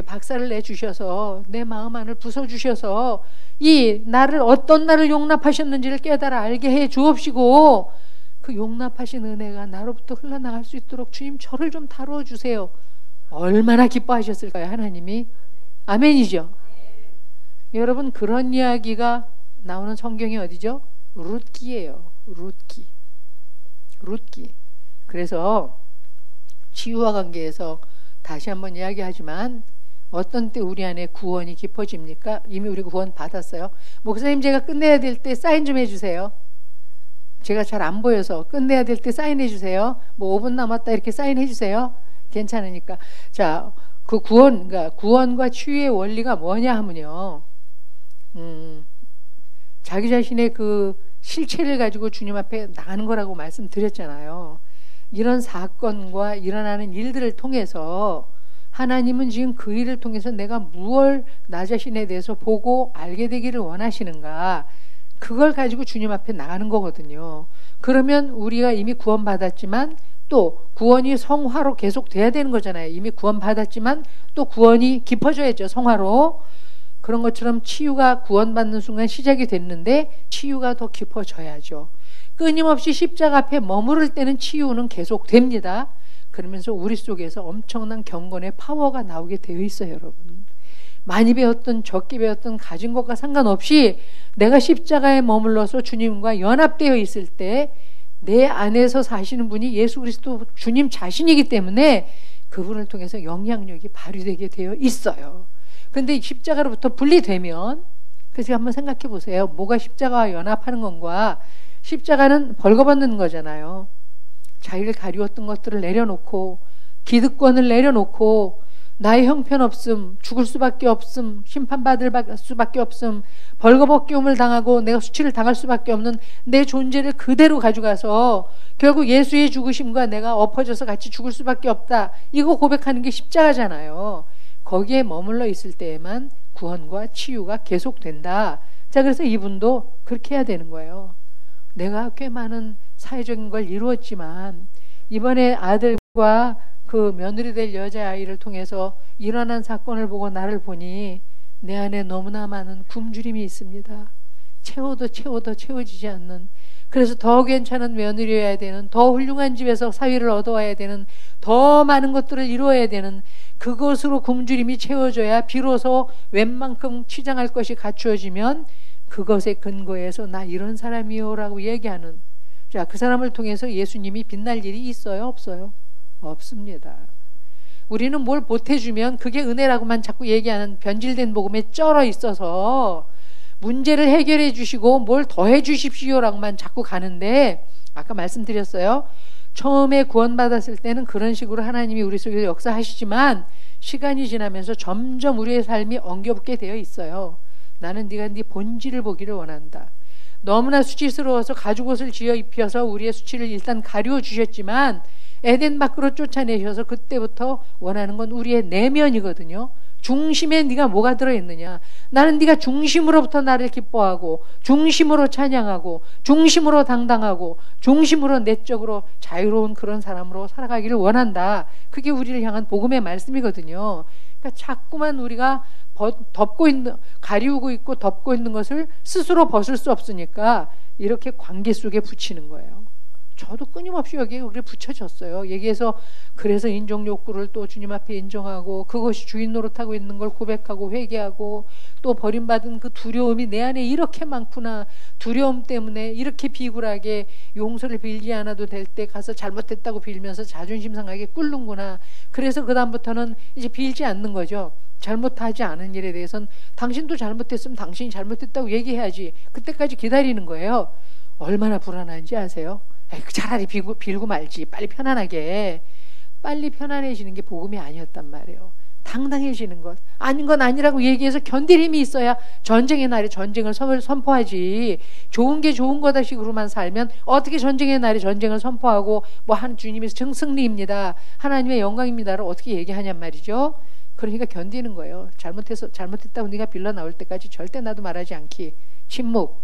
박살을 내주셔서 내 마음 안을 부숴주셔서 이 나를, 어떤 나를 용납하셨는지를 깨달아 알게 해 주옵시고 그 용납하신 은혜가 나로부터 흘러나갈 수 있도록 주님 저를 좀 다루어 주세요. 얼마나 기뻐하셨을까요, 하나님이? 아멘이죠. 여러분, 그런 이야기가 나오는 성경이 어디죠? 룻기예요. 룻기. 그래서 치유와 관계에서 다시 한번 이야기하지만 어떤 때 우리 안에 구원이 깊어집니까? 이미 우리 구원 받았어요. 목사님, 제가 끝내야 될 때 사인 좀 해주세요. 제가 잘 안 보여서 끝내야 될 때 사인해 주세요. 뭐 5분 남았다 이렇게 사인해 주세요. 괜찮으니까. 자, 그 그러니까 구원과 치유의 원리가 뭐냐 하면요, 자기 자신의 그 실체를 가지고 주님 앞에 나가는 거라고 말씀드렸잖아요. 이런 사건과 일어나는 일들을 통해서 하나님은 지금 그 일을 통해서 내가 무엇을 나 자신에 대해서 보고 알게 되기를 원하시는가, 그걸 가지고 주님 앞에 나가는 거거든요. 그러면 우리가 이미 구원받았지만 또 구원이 성화로 계속 돼야 되는 거잖아요. 이미 구원받았지만 또 구원이 깊어져야죠, 성화로. 그런 것처럼 치유가 구원받는 순간 시작이 됐는데 치유가 더 깊어져야죠. 끊임없이 십자가 앞에 머무를 때는 치유는 계속 됩니다. 그러면서 우리 속에서 엄청난 경건의 파워가 나오게 되어 있어요, 여러분. 많이 배웠든 적게 배웠든 가진 것과 상관없이 내가 십자가에 머물러서 주님과 연합되어 있을 때 내 안에서 사시는 분이 예수 그리스도 주님 자신이기 때문에 그분을 통해서 영향력이 발휘되게 되어 있어요. 그런데 십자가로부터 분리되면, 그래서 한번 생각해 보세요. 뭐가 십자가와 연합하는 건가? 십자가는 벌거벗는 거잖아요. 자기를 가리웠던 것들을 내려놓고, 기득권을 내려놓고, 나의 형편없음, 죽을 수밖에 없음, 심판받을 수밖에 없음, 벌거벗김을 당하고 내가 수치를 당할 수밖에 없는 내 존재를 그대로 가져가서 결국 예수의 죽으심과 내가 엎어져서 같이 죽을 수밖에 없다, 이거 고백하는 게 십자가잖아요. 거기에 머물러 있을 때에만 구원과 치유가 계속된다. 자, 그래서 이분도 그렇게 해야 되는 거예요. 내가 꽤 많은 사회적인 걸 이루었지만 이번에 아들과 그 며느리 될 여자아이를 통해서 일어난 사건을 보고 나를 보니 내 안에 너무나 많은 굶주림이 있습니다. 채워도 채워지지 않는, 그래서 더 괜찮은 며느리여야 되는, 더 훌륭한 집에서 사위를 얻어와야 되는, 더 많은 것들을 이루어야 되는, 그것으로 굶주림이 채워져야 비로소 웬만큼 치장할 것이 갖추어지면 그것의 근거에서 나 이런 사람이요 라고 얘기하는, 자, 그 사람을 통해서 예수님이 빛날 일이 있어요, 없어요? 없습니다. 우리는 뭘 보태주면 그게 은혜라고만 자꾸 얘기하는 변질된 복음에 쩔어 있어서 문제를 해결해 주시고 뭘 더해 주십시오라고만 자꾸 가는데, 아까 말씀드렸어요. 처음에 구원받았을 때는 그런 식으로 하나님이 우리 속에서 역사하시지만 시간이 지나면서 점점 우리의 삶이 엉겨붙게 되어 있어요. 나는 네가 네 본질을 보기를 원한다. 너무나 수치스러워서 가죽옷을 지어 입혀서 우리의 수치를 일단 가리워 주셨지만 에덴 밖으로 쫓아내셔서 그때부터 원하는 건 우리의 내면이거든요. 중심에 네가 뭐가 들어있느냐. 나는 네가 중심으로부터 나를 기뻐하고 중심으로 찬양하고 중심으로 당당하고 중심으로 내적으로 자유로운 그런 사람으로 살아가기를 원한다. 그게 우리를 향한 복음의 말씀이거든요. 그러니까 자꾸만 우리가 가리우고 있고 덮고 있는 것을 스스로 벗을 수 없으니까 이렇게 관계 속에 붙이는 거예요. 저도 끊임없이 여기에 우리를 붙여졌어요. 얘기해서 그래서 인정 욕구를 또 주님 앞에 인정하고 그것이 주인 노릇하고 있는 걸 고백하고 회개하고 또 버림받은 그 두려움이 내 안에 이렇게 많구나. 두려움 때문에 이렇게 비굴하게 용서를 빌지 않아도 될 때 가서 잘못했다고 빌면서 자존심 상하게 꿇는구나. 그래서 그 다음부터는 이제 빌지 않는 거죠. 잘못하지 않은 일에 대해서는 당신도 잘못했으면 당신이 잘못했다고 얘기해야지. 그때까지 기다리는 거예요. 얼마나 불안한지 아세요? 차라리 빌고 말지. 빨리 편안하게. 빨리 편안해지는 게 복음이 아니었단 말이에요. 당당해지는 것. 아닌 건 아니라고 얘기해서 견딜 힘이 있어야 전쟁의 날에 전쟁을 선포하지. 좋은 게 좋은 거다 식으로만 살면 어떻게 전쟁의 날에 전쟁을 선포하고 뭐 주님의 승리입니다. 하나님의 영광입니다를 어떻게 얘기하냔 말이죠. 그러니까 견디는 거예요. 잘못했다고 네가 빌러 나올 때까지 절대 나도 말하지 않기. 침묵.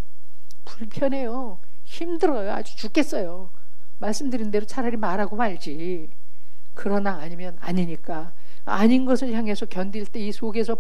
불편해요. 힘들어요. 아주 죽겠어요. 말씀드린 대로 차라리 말하고 말지. 그러나 아니면 아니니까. 아닌 것을 향해서 견딜 때 이 속에서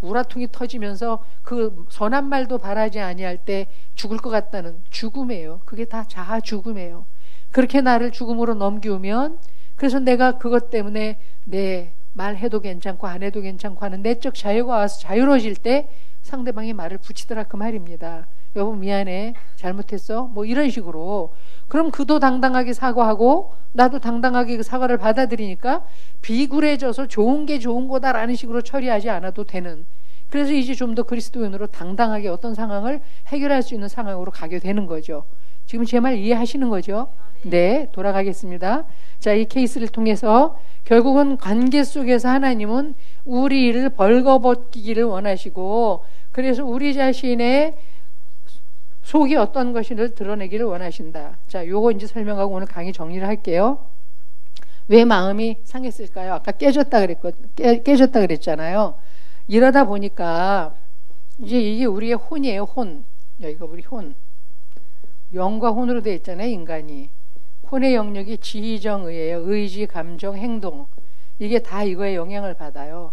우라통이 터지면서 그 선한 말도 바라지 아니할 때 죽을 것 같다는 죽음이에요. 그게 다 자아 죽음이에요. 그렇게 나를 죽음으로 넘기우면 그래서 내가 그것 때문에 내 말해도 괜찮고 안 해도 괜찮고 하는 내적 자유가 와서 자유로워질 때 상대방이 말을 붙이더라 그 말입니다. 여보 미안해 잘못했어 뭐 이런 식으로. 그럼 그도 당당하게 사과하고 나도 당당하게 그 사과를 받아들이니까 비굴해져서 좋은 게 좋은 거다라는 식으로 처리하지 않아도 되는. 그래서 이제 좀 더 그리스도인으로 당당하게 어떤 상황을 해결할 수 있는 상황으로 가게 되는 거죠. 지금 제 말 이해하시는 거죠? 네, 돌아가겠습니다. 자, 이 케이스를 통해서 결국은 관계 속에서 하나님은 우리를 벌거벗기기를 원하시고 그래서 우리 자신의 속이 어떤 것인지를 드러내기를 원하신다. 자, 요거 이제 설명하고 오늘 강의 정리를 할게요. 왜 마음이 상했을까요? 아까 깨졌다 그랬잖아요. 이러다 보니까 이제 이게 우리의 혼이에요. 혼. 여기가 우리 혼. 영과 혼으로 되어 있잖아요. 인간이. 혼의 영역이 지정의예요. 의지, 감정, 행동. 이게 다 이거에 영향을 받아요.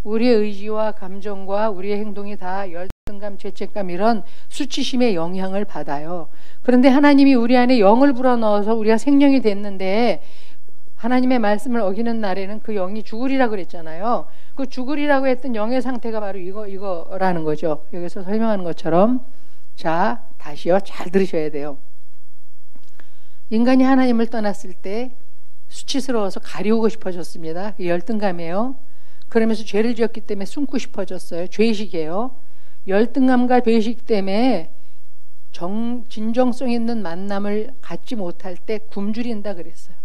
우리의 의지와 감정과 우리의 행동이 다 열등감, 죄책감 이런 수치심의 영향을 받아요. 그런데 하나님이 우리 안에 영을 불어넣어서 우리가 생명이 됐는데 하나님의 말씀을 어기는 날에는 그 영이 죽으리라 그랬잖아요. 그 죽으리라고 했던 영의 상태가 바로 이거라는 거죠. 여기서 설명하는 것처럼. 자, 다시요. 잘 들으셔야 돼요. 인간이 하나님을 떠났을 때 수치스러워서 가리우고 싶어졌습니다. 열등감이에요. 그러면서 죄를 지었기 때문에 숨고 싶어졌어요. 죄의식이에요. 열등감과 죄의식 때문에 진정성 있는 만남을 갖지 못할 때 굶주린다 그랬어요.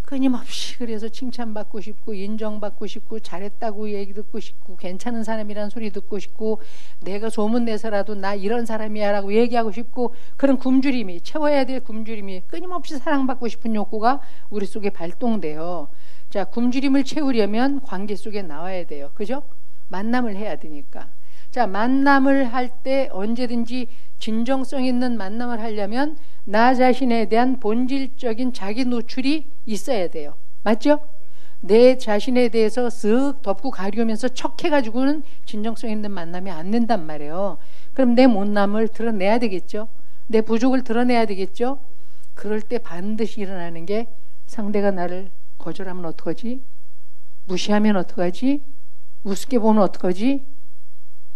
끊임없이 그래서 칭찬받고 싶고 인정받고 싶고 잘했다고 얘기 듣고 싶고 괜찮은 사람이란 소리 듣고 싶고 내가 소문내서라도 나 이런 사람이야 라고 얘기하고 싶고 그런 굶주림이 채워야 될 굶주림이 끊임없이 사랑받고 싶은 욕구가 우리 속에 발동돼요. 자, 굶주림을 채우려면 관계 속에 나와야 돼요. 그죠? 만남을 해야 되니까. 자, 만남을 할 때 언제든지 진정성 있는 만남을 하려면 나 자신에 대한 본질적인 자기 노출이 있어야 돼요. 맞죠? 내 자신에 대해서 쓱 덮고 가리우면서 척해가지고는 진정성 있는 만남이 안 된단 말이에요. 그럼 내 못남을 드러내야 되겠죠? 내 부족을 드러내야 되겠죠? 그럴 때 반드시 일어나는 게 상대가 나를 거절하면 어떡하지? 무시하면 어떡하지? 우습게 보면 어떡하지?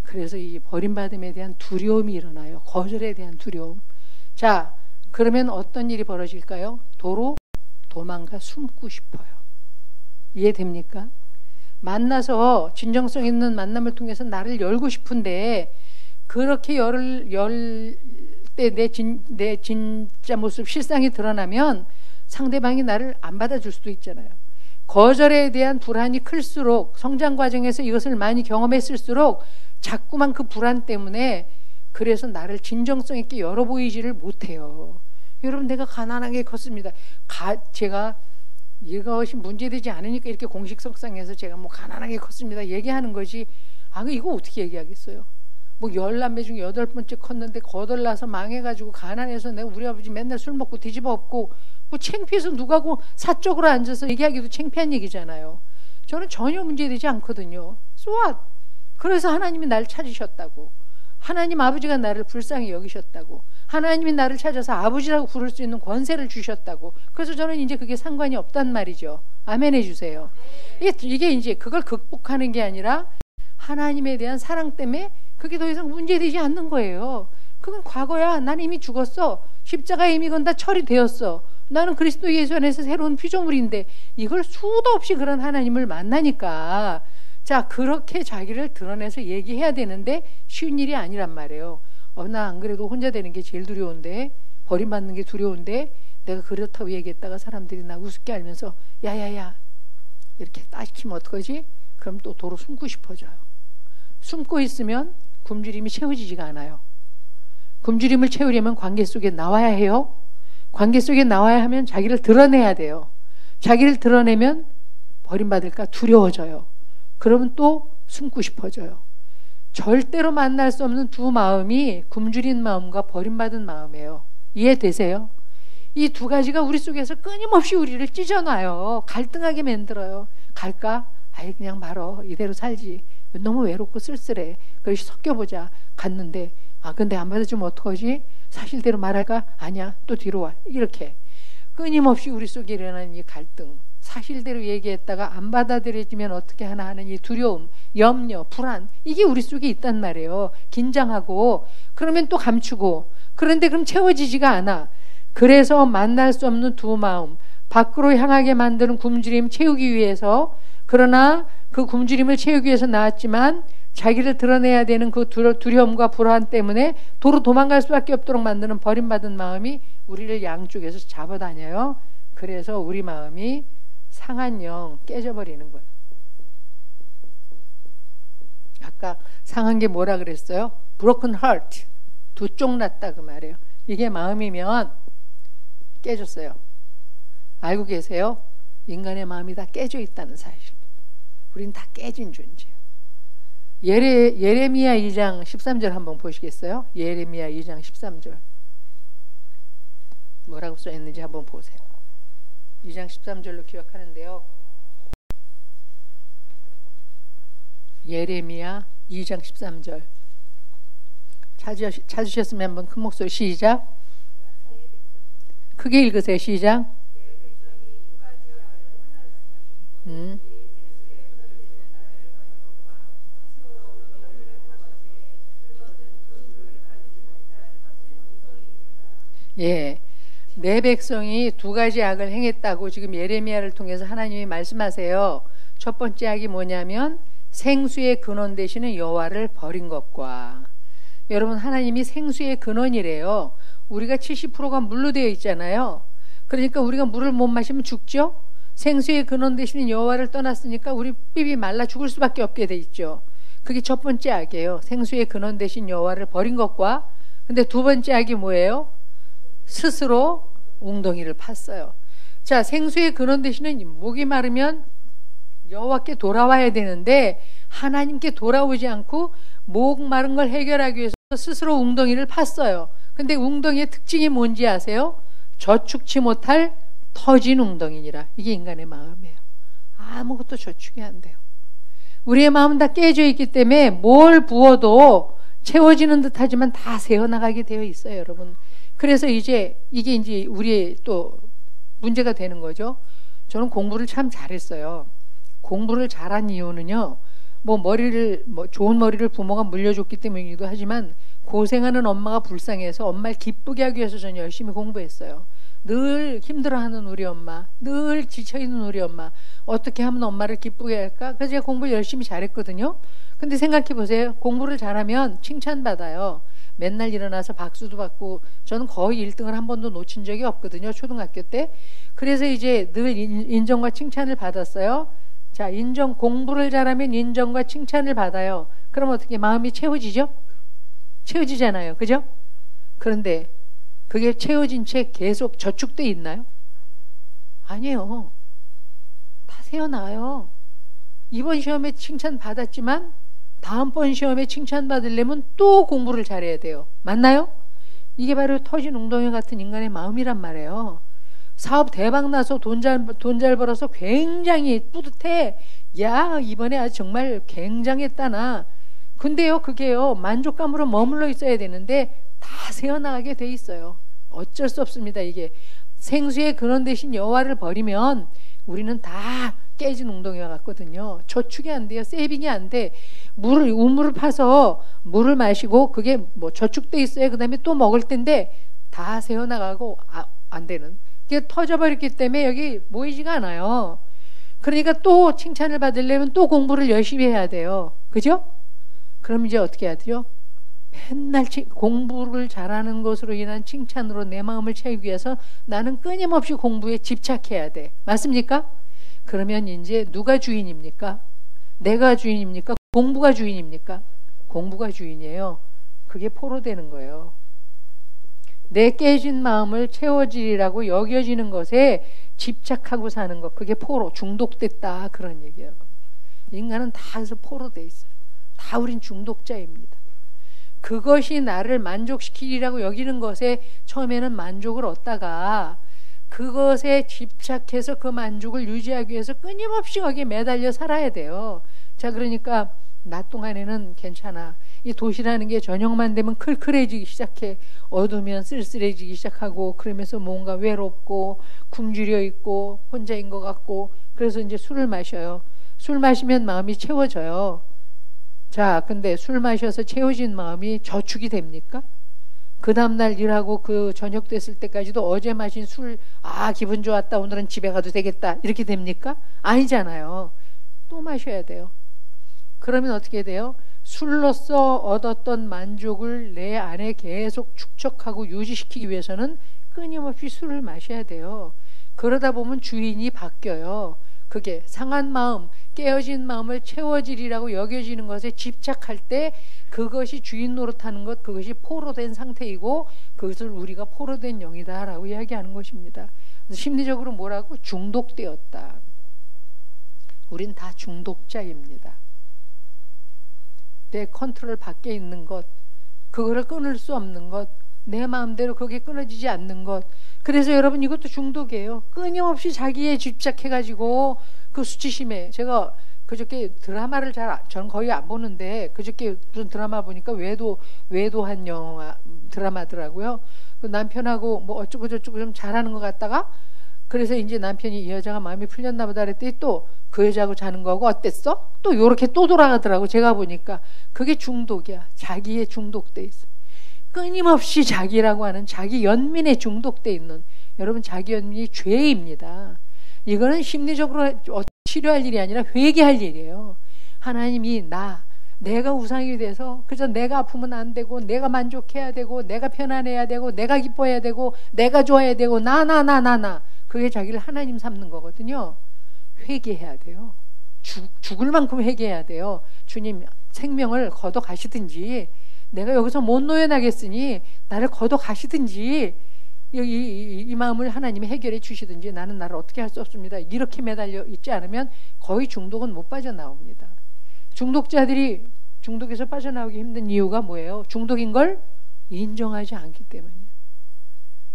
그래서 이 버림받음에 대한 두려움이 일어나요. 거절에 대한 두려움. 자, 그러면 어떤 일이 벌어질까요? 도로 도망가 숨고 싶어요. 이해됩니까? 만나서 진정성 있는 만남을 통해서 나를 열고 싶은데 그렇게 열 때 내 진짜 모습 실상이 드러나면 상대방이 나를 안 받아줄 수도 있잖아요. 거절에 대한 불안이 클수록 성장 과정에서 이것을 많이 경험했을수록 자꾸만 그 불안 때문에 그래서 나를 진정성 있게 열어보이지를 못해요. 여러분, 내가 가난하게 컸습니다. 제가 이것이 문제되지 않으니까 이렇게 공식 석상에서 제가 뭐 가난하게 컸습니다 얘기하는 거지, 이거 어떻게 얘기하겠어요. 뭐 10남매 중에 8번째 컸는데 거덜나서 망해가지고 가난해서 내가 우리 아버지 맨날 술 먹고 뒤집어 엎고 뭐 창피해서 누가고 사적으로 앉아서 얘기하기도 창피한 얘기잖아요. 저는 전혀 문제되지 않거든요. So what? 그래서 하나님이 나를 찾으셨다고, 하나님 아버지가 나를 불쌍히 여기셨다고, 하나님이 나를 찾아서 아버지라고 부를 수 있는 권세를 주셨다고. 그래서 저는 이제 그게 상관이 없단 말이죠. 아멘 해주세요. 이게 이제 그걸 극복하는 게 아니라 하나님에 대한 사랑 때문에 그게 더 이상 문제되지 않는 거예요. 그건 과거야. 난 이미 죽었어. 십자가에 이미 건 다 처리되었어. 나는 그리스도 예수 안에서 새로운 피조물인데, 이걸 수도 없이 그런 하나님을 만나니까 자, 그렇게 자기를 드러내서 얘기해야 되는데 쉬운 일이 아니란 말이에요. 나 안 그래도 혼자 되는 게 제일 두려운데, 버림받는 게 두려운데, 내가 그렇다고 얘기했다가 사람들이 나 우습게 알면서 야야야 이렇게 딱 시키면 어떡하지? 그럼 또 도로 숨고 싶어져요. 숨고 있으면 굶주림이 채워지지가 않아요. 굶주림을 채우려면 관계 속에 나와야 해요. 관계 속에 나와야 하면 자기를 드러내야 돼요. 자기를 드러내면 버림받을까 두려워져요. 그러면 또 숨고 싶어져요. 절대로 만날 수 없는 두 마음이 굶주린 마음과 버림받은 마음이에요. 이해되세요? 이 두 가지가 우리 속에서 끊임없이 우리를 찢어놔요. 갈등하게 만들어요. 갈까? 그냥 말어. 이대로 살지. 너무 외롭고 쓸쓸해. 그래서 섞여보자. 갔는데 근데 안 받아주면 어떡하지? 사실대로 말할까? 아니야. 또 뒤로 와. 이렇게 끊임없이 우리 속에 일어나는 이 갈등, 사실대로 얘기했다가 안 받아들여지면 어떻게 하나 하는 이 두려움, 염려, 불안, 이게 우리 속에 있단 말이에요. 긴장하고 그러면 또 감추고, 그런데 그럼 채워지지가 않아. 그래서 만날 수 없는 두 마음, 밖으로 향하게 만드는 굶주림 채우기 위해서, 그러나 그 굶주림을 채우기 위해서 나왔지만 자기를 드러내야 되는 그 두려움과 불안 때문에 도로 도망갈 수밖에 없도록 만드는 버림받은 마음이 우리를 양쪽에서 잡아다녀요. 그래서 우리 마음이 상한 영 깨져버리는 거예요. 아까 상한 게 뭐라 그랬어요? broken heart, 두 쪽 났다 그 말이에요. 이게 마음이면 깨졌어요. 알고 계세요? 인간의 마음이 다 깨져 있다는 사실. 우린 다 깨진 존재예요. 예레미야 2장 13절 한번 보시겠어요? 예레미야 2장 13절 뭐라고 써있는지 한번 보세요. 2장 13절로 기억하는데요. 예레미야 2장 13절 찾으셨으면 한번 큰 목소리 시작. 크게 읽으세요. 시작. 예, 내 백성이 두 가지 악을 행했다고 지금 예레미야를 통해서 하나님이 말씀하세요. 첫 번째 악이 뭐냐면 생수의 근원 되시는 여호와를 버린 것과, 여러분 하나님이 생수의 근원이래요. 우리가 70%가 물로 되어 있잖아요. 그러니까 우리가 물을 못 마시면 죽죠. 생수의 근원 되시는 여호와를 떠났으니까 우리 삐비 말라 죽을 수밖에 없게 돼 있죠. 그게 첫 번째 악이에요. 생수의 근원 되신 여호와를 버린 것과. 근데 두 번째 악이 뭐예요? 스스로 웅덩이를 팠어요. 자, 생수의 근원 되시는, 목이 마르면 여호와께 돌아와야 되는데 하나님께 돌아오지 않고 목 마른 걸 해결하기 위해서 스스로 웅덩이를 팠어요. 근데 웅덩이의 특징이 뭔지 아세요? 저축치 못할 터진 웅덩이니라. 이게 인간의 마음이에요. 아무것도 저축이 안 돼요. 우리의 마음은 다 깨져 있기 때문에 뭘 부어도 채워지는 듯 하지만 다 새어나가게 되어 있어요, 여러분. 그래서 이제 이게 이제 우리의 또 문제가 되는 거죠. 저는 공부를 참 잘했어요. 공부를 잘한 이유는요, 좋은 머리를 부모가 물려줬기 때문이기도 하지만 고생하는 엄마가 불쌍해서 엄마를 기쁘게 하기 위해서 저는 열심히 공부했어요. 늘 힘들어하는 우리 엄마, 늘 지쳐있는 우리 엄마, 어떻게 하면 엄마를 기쁘게 할까? 그래서 제가 공부를 열심히 잘했거든요. 근데 생각해 보세요. 공부를 잘하면 칭찬받아요. 맨날 일어나서 박수도 받고 저는 거의 1등을 한 번도 놓친 적이 없거든요. 초등학교 때. 그래서 이제 늘 인정과 칭찬을 받았어요. 자, 공부를 잘하면 인정과 칭찬을 받아요. 그럼 어떻게 마음이 채워지죠? 채워지잖아요. 그죠? 그런데 그게 채워진 채 계속 저축돼 있나요? 아니에요. 다 새어나와요. 이번 시험에 칭찬 받았지만 다음번 시험에 칭찬 받으려면 또 공부를 잘해야 돼요. 맞나요? 이게 바로 터진 웅덩이 같은 인간의 마음이란 말이에요. 사업 대박 나서 돈 잘 벌어서 굉장히 뿌듯해. 야, 이번에 아주 정말 굉장했다 나. 근데요, 그게요, 만족감으로 머물러 있어야 되는데 다 새어나가게 돼 있어요. 어쩔 수 없습니다. 이게 생수의 근원 대신 여와를 버리면 우리는 다 깨진 웅덩이와 같거든요. 저축이 안 돼요. 세이빙이 안 돼. 우물을 파서 물을 마시고 그게 뭐 저축돼 있어야 그 다음에 또 먹을 텐데 다 새어나가고 안 되는. 그게 터져버렸기 때문에 여기 모이지가 않아요. 그러니까 또 칭찬을 받으려면 또 공부를 열심히 해야 돼요. 그죠? 그럼 이제 어떻게 해야 돼요? 맨날 공부를 잘하는 것으로 인한 칭찬으로 내 마음을 채우기 위해서 나는 끊임없이 공부에 집착해야 돼. 맞습니까? 그러면 이제 누가 주인입니까? 내가 주인입니까? 공부가 주인입니까? 공부가 주인이에요. 그게 포로되는 거예요. 내 깨진 마음을 채워지리라고 여겨지는 것에 집착하고 사는 것, 그게 포로, 중독됐다, 그런 얘기예요. 인간은 다 그래서 포로돼 있어요. 다 우린 중독자입니다. 그것이 나를 만족시키리라고 여기는 것에 처음에는 만족을 얻다가 그것에 집착해서 그 만족을 유지하기 위해서 끊임없이 거기에 매달려 살아야 돼요. 자, 그러니까 낮 동안에는 괜찮아. 이 도시라는 게 저녁만 되면 클클해지기 시작해. 어두우면 쓸쓸해지기 시작하고, 그러면서 뭔가 외롭고 굶주려 있고 혼자인 것 같고, 그래서 이제 술을 마셔요. 술 마시면 마음이 채워져요. 자, 근데 술 마셔서 채워진 마음이 저축이 됩니까? 그 다음날 일하고 그 저녁 됐을 때까지도 어제 마신 술, 기분 좋았다, 오늘은 집에 가도 되겠다, 이렇게 됩니까? 아니잖아요. 또 마셔야 돼요. 그러면 어떻게 돼요? 술로서 얻었던 만족을 내 안에 계속 축적하고 유지시키기 위해서는 끊임없이 술을 마셔야 돼요. 그러다 보면 주인이 바뀌어요. 그게 상한 마음, 깨어진 마음을 채워지리라고 여겨지는 것에 집착할 때 그것이 주인 노릇하는 것, 그것이 포로된 상태이고 그것을 우리가 포로된 영이다라고 이야기하는 것입니다. 그래서 심리적으로 뭐라고? 중독되었다. 우린 다 중독자입니다. 내 컨트롤 밖에 있는 것, 그거를 끊을 수 없는 것, 내 마음대로 그게 끊어지지 않는 것. 그래서 여러분 이것도 중독이에요. 끊임없이 자기에 집착해가지고 그 수치심에, 제가 그저께 드라마를 저는 거의 안 보는데 그저께 무슨 드라마 보니까 외도한 영화 드라마더라고요. 그 남편하고 뭐 어쩌고 저쩌고 좀 잘하는 것 같다가, 그래서 이제 남편이 이 여자가 마음이 풀렸나 보다 그랬더니 또 그 여자하고 자는 거하고 어땠어? 또 요렇게 또 돌아가더라고. 제가 보니까 그게 중독이야. 자기에 중독돼 있어. 끊임없이 자기라고 하는 자기 연민에 중독돼 있는, 여러분 자기 연민이 죄입니다. 이거는 심리적으로 치료할 일이 아니라 회개할 일이에요. 하나님이 내가 우상이 돼서 그저 내가 아프면 안 되고, 내가 만족해야 되고, 내가 편안해야 되고, 내가 기뻐해야 되고, 내가 좋아야 되고, 나 그게 자기를 하나님 삼는 거거든요. 회개해야 돼요. 죽을 만큼 회개해야 돼요. 주님 생명을 걷어 가시든지, 내가 여기서 못 놓여나겠으니 나를 걷어 가시든지, 이 마음을 하나님이 해결해 주시든지, 나는 나를 어떻게 할 수 없습니다. 이렇게 매달려 있지 않으면 거의 중독은 못 빠져나옵니다. 중독자들이 중독에서 빠져나오기 힘든 이유가 뭐예요? 중독인 걸 인정하지 않기 때문이에요.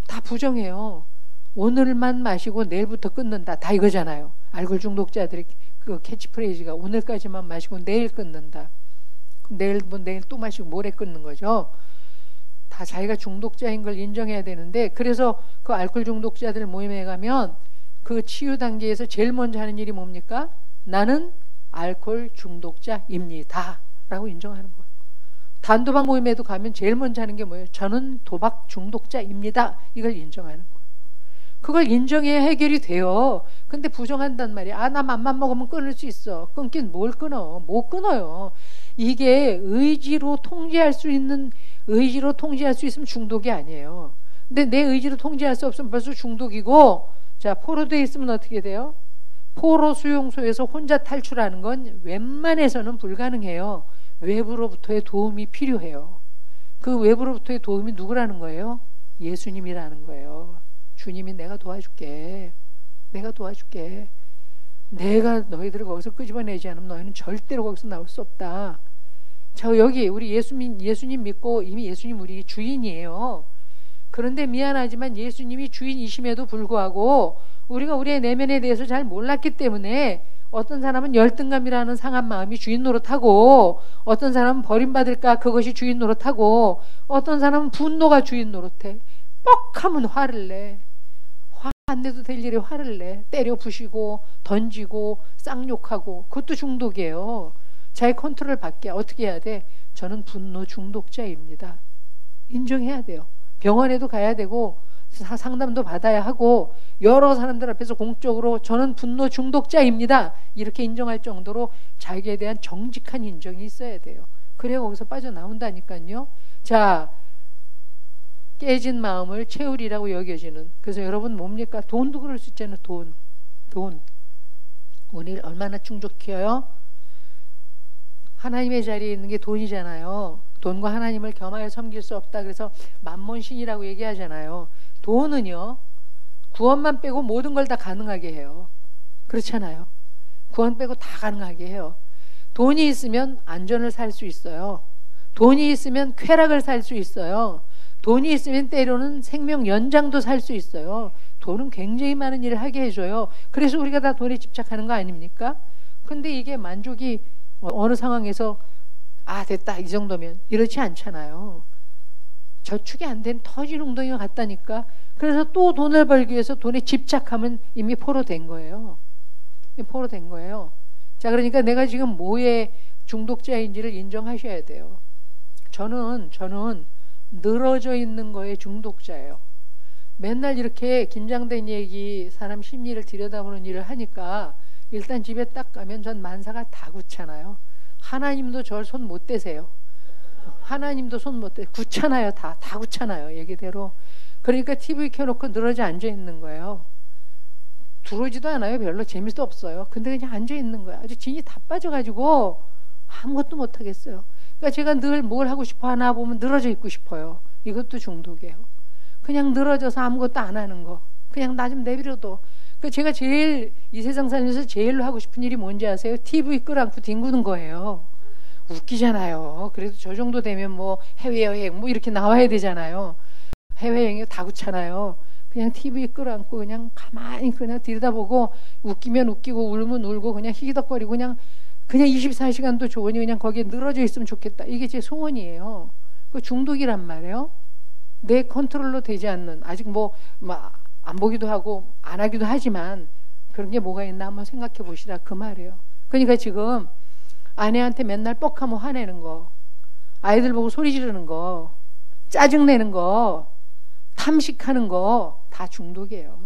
다 부정해요. 오늘만 마시고 내일부터 끊는다, 다 이거잖아요. 알코올 중독자들의 그 캐치프레이즈가 오늘까지만 마시고 내일 끊는다. 내일 또 마시고 모레 끊는 거죠. 다 자기가 중독자인 걸 인정해야 되는데, 그래서 그 알코올 중독자들 모임에 가면 그 치유 단계에서 제일 먼저 하는 일이 뭡니까? 나는 알코올 중독자입니다 라고 인정하는 거예요. 단도박 모임에도 가면 제일 먼저 하는 게 뭐예요? 저는 도박 중독자입니다, 이걸 인정하는 거예요. 그걸 인정해야 해결이 돼요. 근데 부정한단 말이야. 나 맘만 먹으면 끊을 수 있어. 끊긴 뭘 끊어? 못 끊어요. 이게 의지로 통제할 수 있는, 의지로 통제할 수 있으면 중독이 아니에요. 근데 내 의지로 통제할 수 없으면 벌써 중독이고, 자, 포로되어 있으면 어떻게 돼요? 포로 수용소에서 혼자 탈출하는 건 웬만해서는 불가능해요. 외부로부터의 도움이 필요해요. 그 외부로부터의 도움이 누구라는 거예요? 예수님이라는 거예요. 주님이 내가 도와줄게. 내가 도와줄게. 내가 너희들을 거기서 끄집어내지 않으면 너희는 절대로 거기서 나올 수 없다. 자, 여기 우리 예수님 믿고 이미 예수님 우리 주인이에요. 그런데 미안하지만 예수님이 주인이심에도 불구하고 우리가 우리의 내면에 대해서 잘 몰랐기 때문에 어떤 사람은 열등감이라는 상한 마음이 주인 노릇하고, 어떤 사람은 버림받을까 그것이 주인 노릇하고, 어떤 사람은 분노가 주인 노릇해. 뻑하면 화를 내. 화 안 내도 될 일에 화를 내. 때려 부시고 던지고 쌍욕하고. 그것도 중독이에요. 자기 컨트롤 받게 어떻게 해야 돼? 저는 분노 중독자입니다. 인정해야 돼요. 병원에도 가야 되고 상담도 받아야 하고 여러 사람들 앞에서 공적으로 저는 분노 중독자입니다. 이렇게 인정할 정도로 자기에 대한 정직한 인정이 있어야 돼요. 그래야 거기서 빠져나온다니까요. 자, 깨진 마음을 채우리라고 여겨지는. 그래서 여러분 뭡니까? 돈도 그럴 수 있잖아요. 돈. 우리를 얼마나 충족해요? 하나님의 자리에 있는 게 돈이잖아요. 돈과 하나님을 겸하여 섬길 수 없다. 그래서 만몬신이라고 얘기하잖아요. 돈은요, 구원만 빼고 모든 걸 다 가능하게 해요. 그렇잖아요. 구원 빼고 다 가능하게 해요. 돈이 있으면 안전을 살 수 있어요. 돈이 있으면 쾌락을 살 수 있어요. 돈이 있으면 때로는 생명 연장도 살 수 있어요. 돈은 굉장히 많은 일을 하게 해줘요. 그래서 우리가 다 돈에 집착하는 거 아닙니까? 근데 이게 만족이 어느 상황에서 됐다 이 정도면 이렇지 않잖아요. 저축이 안 된 터진 웅덩이가 같다니까. 그래서 또 돈을 벌기 위해서 돈에 집착하면 이미 포로된 거예요. 포로된 거예요. 자, 그러니까 내가 지금 뭐에 중독자인지를 인정하셔야 돼요. 저는 늘어져 있는 거에 중독자예요. 맨날 이렇게 긴장된 얘기, 사람 심리를 들여다보는 일을 하니까 일단 집에 딱 가면 전 만사가 다 굳잖아요. 하나님도 저를 손 못 대세요. 하나님도 손 못 대. 굳잖아요. 다 굳잖아요. 얘기대로. 그러니까 TV 켜놓고 늘어져 앉아 있는 거예요. 들어오지도 않아요. 별로 재미도 없어요. 근데 그냥 앉아 있는 거예요. 아주 진이 다 빠져가지고 아무것도 못 하겠어요. 그러니까 제가 늘 뭘 하고 싶어 하나 보면 늘어져 있고 싶어요. 이것도 중독이에요. 그냥 늘어져서 아무것도 안 하는 거. 그냥 나 좀 내버려둬. 그 제가 제일 이 세상 살면서 제일로 하고 싶은 일이 뭔지 아세요? TV 끌어안고 뒹구는 거예요. 웃기잖아요. 그래도 저 정도 되면 뭐 해외여행 뭐 이렇게 나와야 되잖아요. 해외여행이 다 그렇잖아요. 그냥 TV 끌어안고 그냥 가만히 그냥 들여다보고 웃기면 웃기고 울면 울고 그냥 희기덕거리고 그냥 24시간도 좋으니 그냥 거기에 늘어져 있으면 좋겠다. 이게 제 소원이에요. 그 중독이란 말이에요. 내 컨트롤로 되지 않는, 아직 뭐 안 보기도 하고 안 하기도 하지만 그런 게 뭐가 있나 한번 생각해 보시라 그 말이에요. 그러니까 지금 아내한테 맨날 뻑하면 화내는 거, 아이들 보고 소리 지르는 거, 짜증내는 거, 탐식하는 거 다 중독이에요.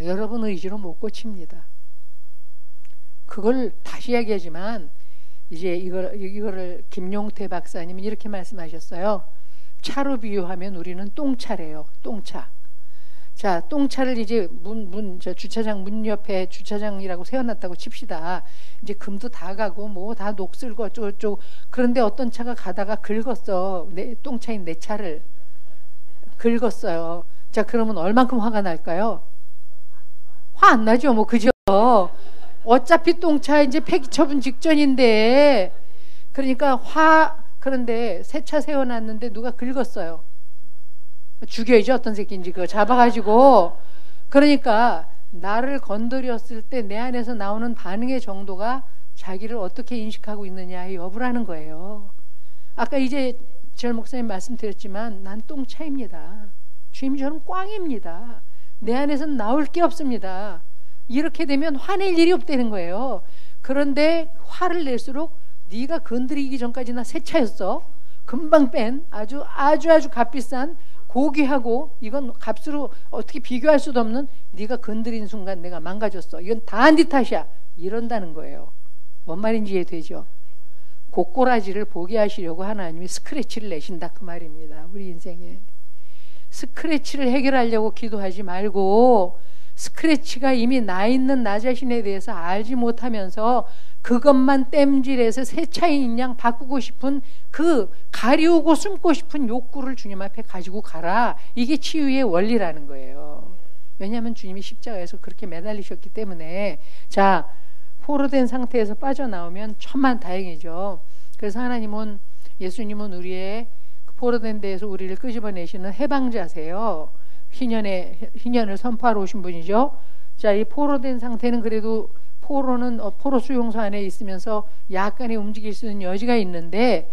여러분 의지로 못 고칩니다. 그걸 다시 이야기하지만 이제 이거를 김용태 박사님은 이렇게 말씀하셨어요. 차로 비유하면 우리는 똥차래요. 똥차. 자, 똥차를 이제 주차장 문 옆에 주차장이라고 세워놨다고 칩시다. 이제 금도 다 가고 뭐 다 녹슬고 어쩌고저쩌고. 그런데 어떤 차가 가다가 긁었어. 똥차인 내 차를 긁었어요. 자, 그러면 얼만큼 화가 날까요? 화 안 나죠, 뭐. 그죠? 어차피 똥차 이제 폐기 처분 직전인데, 그러니까 그런데 새 차 세워놨는데 누가 긁었어요. 죽여야죠. 어떤 새끼인지 그거 잡아가지고. 그러니까 나를 건드렸을 때 내 안에서 나오는 반응의 정도가 자기를 어떻게 인식하고 있느냐의 여부라는 거예요. 아까 이제 절 목사님 말씀드렸지만 난 똥차입니다. 주님 저는 꽝입니다. 내 안에서는 나올 게 없습니다. 이렇게 되면 화낼 일이 없다는 거예요. 그런데 화를 낼수록 네가 건드리기 전까지나 새 차였어. 금방 뺀 아주 값비싼 고귀하고 이건 값으로 어떻게 비교할 수도 없는 네가 건드린 순간 내가 망가졌어. 이건 다 네 탓이야. 이런다는 거예요. 뭔 말인지 이해되죠? 고꼬라지를 보게 하시려고 하나님이 스크래치를 내신다 그 말입니다. 우리 인생에 스크래치를 해결하려고 기도하지 말고 스크래치가 이미 나 있는 나 자신에 대해서 알지 못하면서 그것만 땜질해서 새 차인 양 바꾸고 싶은 그 가리우고 숨고 싶은 욕구를 주님 앞에 가지고 가라. 이게 치유의 원리라는 거예요. 왜냐하면 주님이 십자가에서 그렇게 매달리셨기 때문에. 자, 포로된 상태에서 빠져나오면 천만다행이죠. 그래서 하나님은, 예수님은 우리의 포로된 데에서 우리를 끄집어내시는 해방자세요. 희년을 선포하러 오신 분이죠. 자, 이 포로된 상태는 그래도 포로는 포로 수용소 안에 있으면서 약간의 움직일 수 있는 여지가 있는데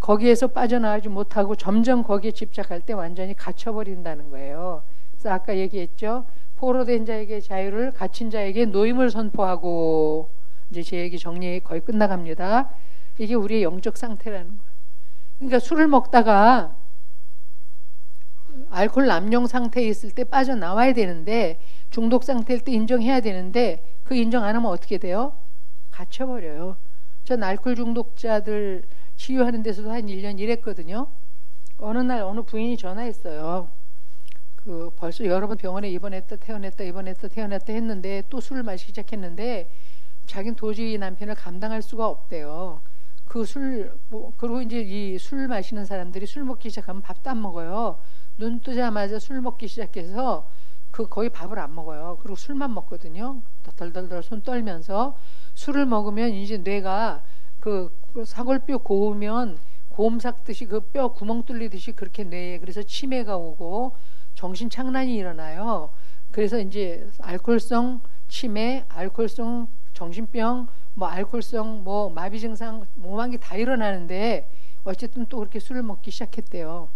거기에서 빠져나가지 못하고 점점 거기에 집착할 때 완전히 갇혀버린다는 거예요. 그래서 아까 얘기했죠. 포로된 자에게 자유를, 갇힌 자에게 노임을 선포하고, 이제 제 얘기 정리 거의 끝나갑니다. 이게 우리의 영적 상태라는 거예요. 그러니까 술을 먹다가 알코올 남용 상태에 있을 때 빠져나와야 되는데, 중독 상태일 때 인정해야 되는데 그 인정 안 하면 어떻게 돼요? 갇혀버려요. 전 알코올 중독자들 치유하는 데서도 한 1년 일했거든요. 어느 날 어느 부인이 전화했어요. 벌써 여러 번 병원에 입원했다 퇴원했다 했는데 또 술을 마시기 시작했는데 자기는 도저히 남편을 감당할 수가 없대요. 그리고 이제 이 술 마시는 사람들이 술 먹기 시작하면 밥도 안 먹어요. 눈 뜨자마자 술 먹기 시작해서 거의 밥을 안 먹어요. 그리고 술만 먹거든요. 덜덜덜 손 떨면서. 술을 먹으면 이제 뇌가 사골뼈 고우면 고음 삭듯이 그 뼈 구멍 뚫리듯이 그렇게 뇌에, 그래서 치매가 오고 정신 착란이 일어나요. 그래서 이제 알코올성 치매, 알코올성 정신병, 알코올성 마비 증상, 오만 개 다 일어나는데 어쨌든 또 그렇게 술을 먹기 시작했대요.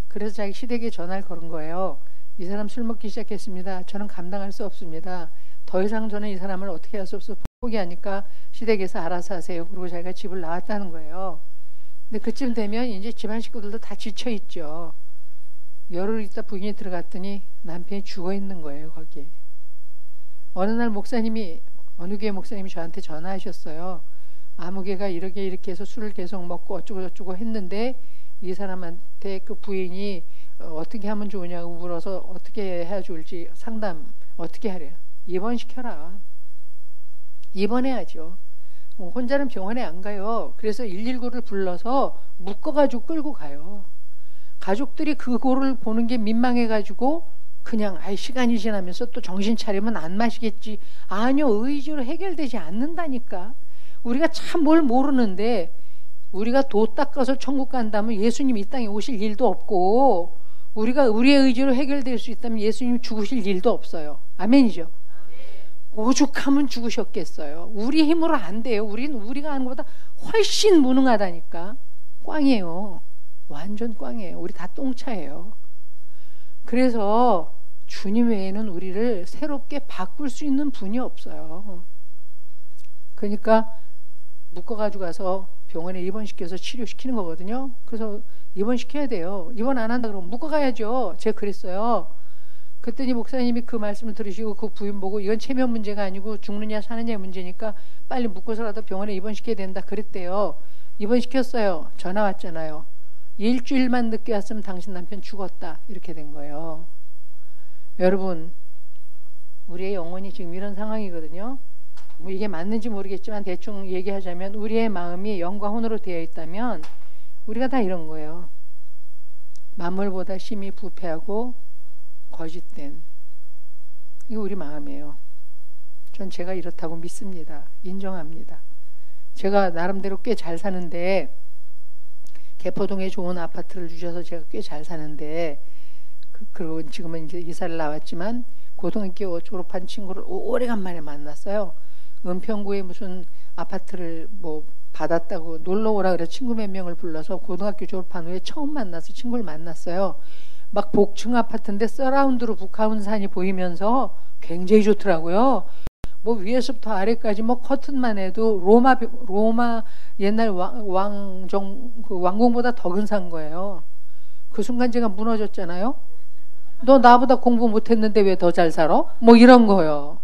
그래서 자기 시댁에 전화를 걸은 거예요. 이 사람 술 먹기 시작했습니다. 저는 감당할 수 없습니다. 더 이상 저는 이 사람을 어떻게 할 수 없어 포기하니까 시댁에서 알아서 하세요. 그리고 자기가 집을 나왔다는 거예요. 근데 그쯤 되면 이제 집안 식구들도 다 지쳐 있죠. 열흘 있다 부인이 들어갔더니 남편이 죽어 있는 거예요, 거기에. 어느 날 어느 교회 목사님이 저한테 전화하셨어요. 아무개가 이렇게 해서 술을 계속 먹고 어쩌고 했는데 이 사람한테 그 부인이 어떻게 하면 좋으냐고 물어서 어떻게 해야 좋을지 상담 어떻게 하래요. 입원시켜라. 입원해야죠. 혼자는 병원에 안 가요. 그래서 119를 불러서 묶어가지고 끌고 가요. 가족들이 그거를 보는 게 민망해가지고 그냥 시간이 지나면서 또 정신 차리면 안 마시겠지. 아니요, 의지로 해결되지 않는다니까. 우리가 참 뭘 모르는데 우리가 도 닦아서 천국 간다면 예수님 이 땅에 오실 일도 없고, 우리가 우리의 의지로 해결될 수 있다면 예수님 죽으실 일도 없어요. 아멘이죠. 오죽하면 죽으셨겠어요. 우리 힘으로 안 돼요. 우리가 하는 것보다 훨씬 무능하다니까. 꽝이에요. 완전 꽝이에요. 우리 다 똥차예요. 그래서 주님 외에는 우리를 새롭게 바꿀 수 있는 분이 없어요. 그러니까 묶어가지고 가서 병원에 입원시켜서 치료시키는 거거든요. 그래서 입원시켜야 돼요. 입원 안 한다 그러면 묶어가야죠. 제가 그랬어요. 그랬더니 목사님이 그 말씀을 들으시고 그 부인 보고 이건 체면 문제가 아니고 죽느냐 사느냐의 문제니까 빨리 묶어서라도 병원에 입원시켜야 된다 그랬대요. 입원시켰어요. 전화 왔잖아요. 일주일만 늦게 왔으면 당신 남편 죽었다. 이렇게 된 거예요. 여러분, 우리의 영혼이 지금 이런 상황이거든요. 이게 맞는지 모르겠지만 대충 얘기하자면 우리의 마음이 영과 혼으로 되어 있다면 우리가 다 이런 거예요. 만물보다 심히 부패하고 거짓된, 이게 우리 마음이에요. 전 제가 이렇다고 믿습니다. 인정합니다. 제가 나름대로 꽤 잘 사는데, 개포동에 좋은 아파트를 주셔서 제가 꽤 잘 사는데, 그리고 지금은 이제 이사를 나왔지만 고등학교 졸업한 친구를 오래간만에 만났어요. 은평구에 무슨 아파트를 받았다고 놀러 오라 그래서 친구 몇 명을 불러서 고등학교 졸업한 후에 처음 만나서 친구를 만났어요. 막 복층 아파트인데 서라운드로 북한산이 보이면서 굉장히 좋더라고요. 위에서부터 아래까지 커튼만 해도 로마 옛날 왕궁보다 더 근사한 거예요. 그 순간 제가 무너졌잖아요. 너 나보다 공부 못했는데 왜 더 잘 살아? 이런 거요.